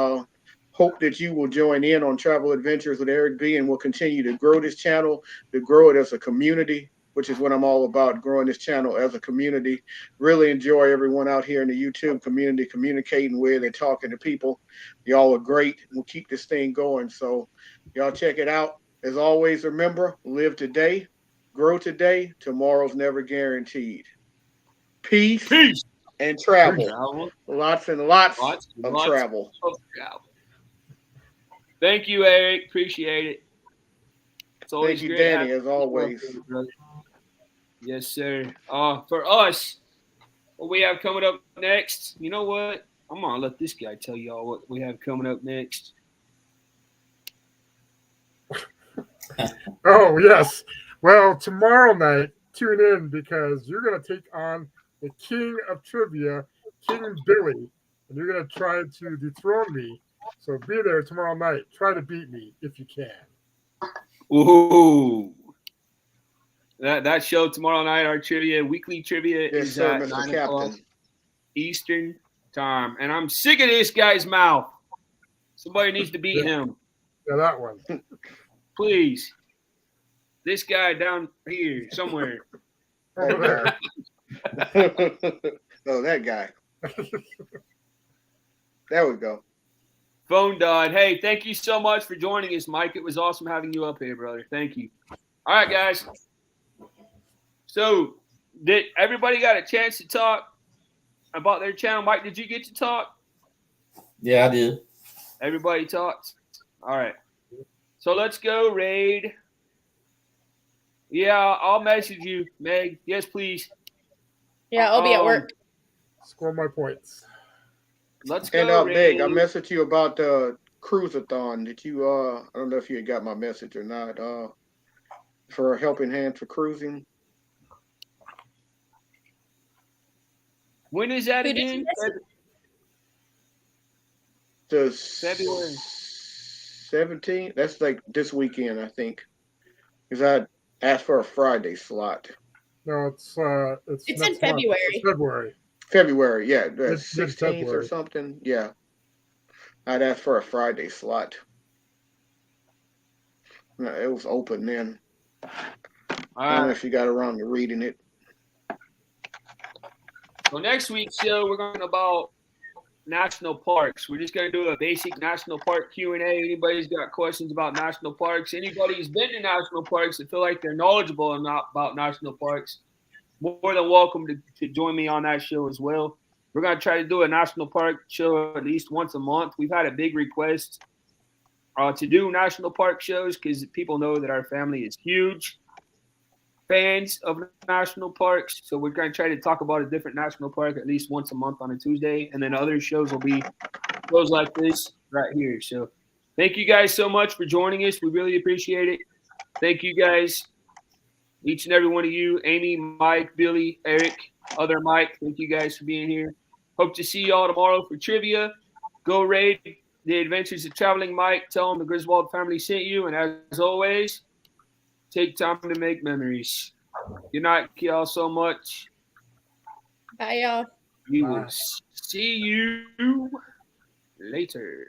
hope that you will join in on Travel Adventures with Eric B, and we'll continue to grow this channel, to grow it as a community, which is what I'm all about, growing this channel as a community. Really enjoy everyone out here in the YouTube community, communicating with and talking to people. Y'all are great. We'll keep this thing going. So y'all check it out. As always, remember, live today, grow today. Tomorrow's never guaranteed. Peace and travel. Lots and lots of travel. Thank you, Eric. Appreciate it. It's always Thank you, great Danny, as always. Yes, sir. For us, what we have coming up next, you know what? I'm going to let this guy tell y'all what we have coming up next. Oh, yes. Well, tomorrow night, tune in because you're going to take on the king of trivia, King Billy, and you're going to try to dethrone me. So be there tomorrow night. Try to beat me if you can. Ooh. That show tomorrow night, our trivia, weekly trivia is sir, at Mr. 9 Captain. o'clock Eastern time. And I'm sick of this guy's mouth. Somebody needs to beat him. Yeah, that one. Please. This guy down here somewhere. That guy. Oh, that guy. There we go. Phone died. Hey, thank you so much for joining us, Mike. It was awesome having you up here, brother. Thank you. All right, guys. So, did everybody got a chance to talk about their channel? Mike, did you get to talk? Yeah, I did. Everybody talked? All right. So let's go, Raid. Yeah, I'll message you, Meg. Yes, please. Yeah, I'll be at work. Score my points. Let's And go, Meg, Raid. I messaged you about the cruisathon. Did you I don't know if you got my message or not, for a helping hand for cruising. When is that Who did again? you message? The February 17th. That's like this weekend, I think. Because I asked for a Friday slot. No, it's It's next in month. February. It's February. February, yeah, the It's 16th or mid-February. something. Yeah. I'd asked for a Friday slot. No, it was open then. All I don't know right. if you got around to reading it. So next week's show, we're going about national parks. We're just going to do a basic national park Q&A. Anybody's got questions about national parks? Anybody who's been to national parks and feel like they're knowledgeable about national parks, more than welcome to join me on that show as well. We're going to try to do a national park show at least once a month. We've had a big request to do national park shows because people know that our family is huge fans of national parks. So we're going to try to talk about a different national park at least once a month on a Tuesday. And then other shows will be shows like this right here. So thank you guys so much for joining us. We really appreciate it. Thank you guys, each and every one of you, Amy, Mike, Billy, Eric, other Mike. Thank you guys for being here. Hope to see you all tomorrow for trivia. Go raid The Adventures of Traveling Mike. Tell them the Griswold family sent you. And as always, take time to make memories. Good night, y'all, so much. Bye, y'all. We Bye. will see you later.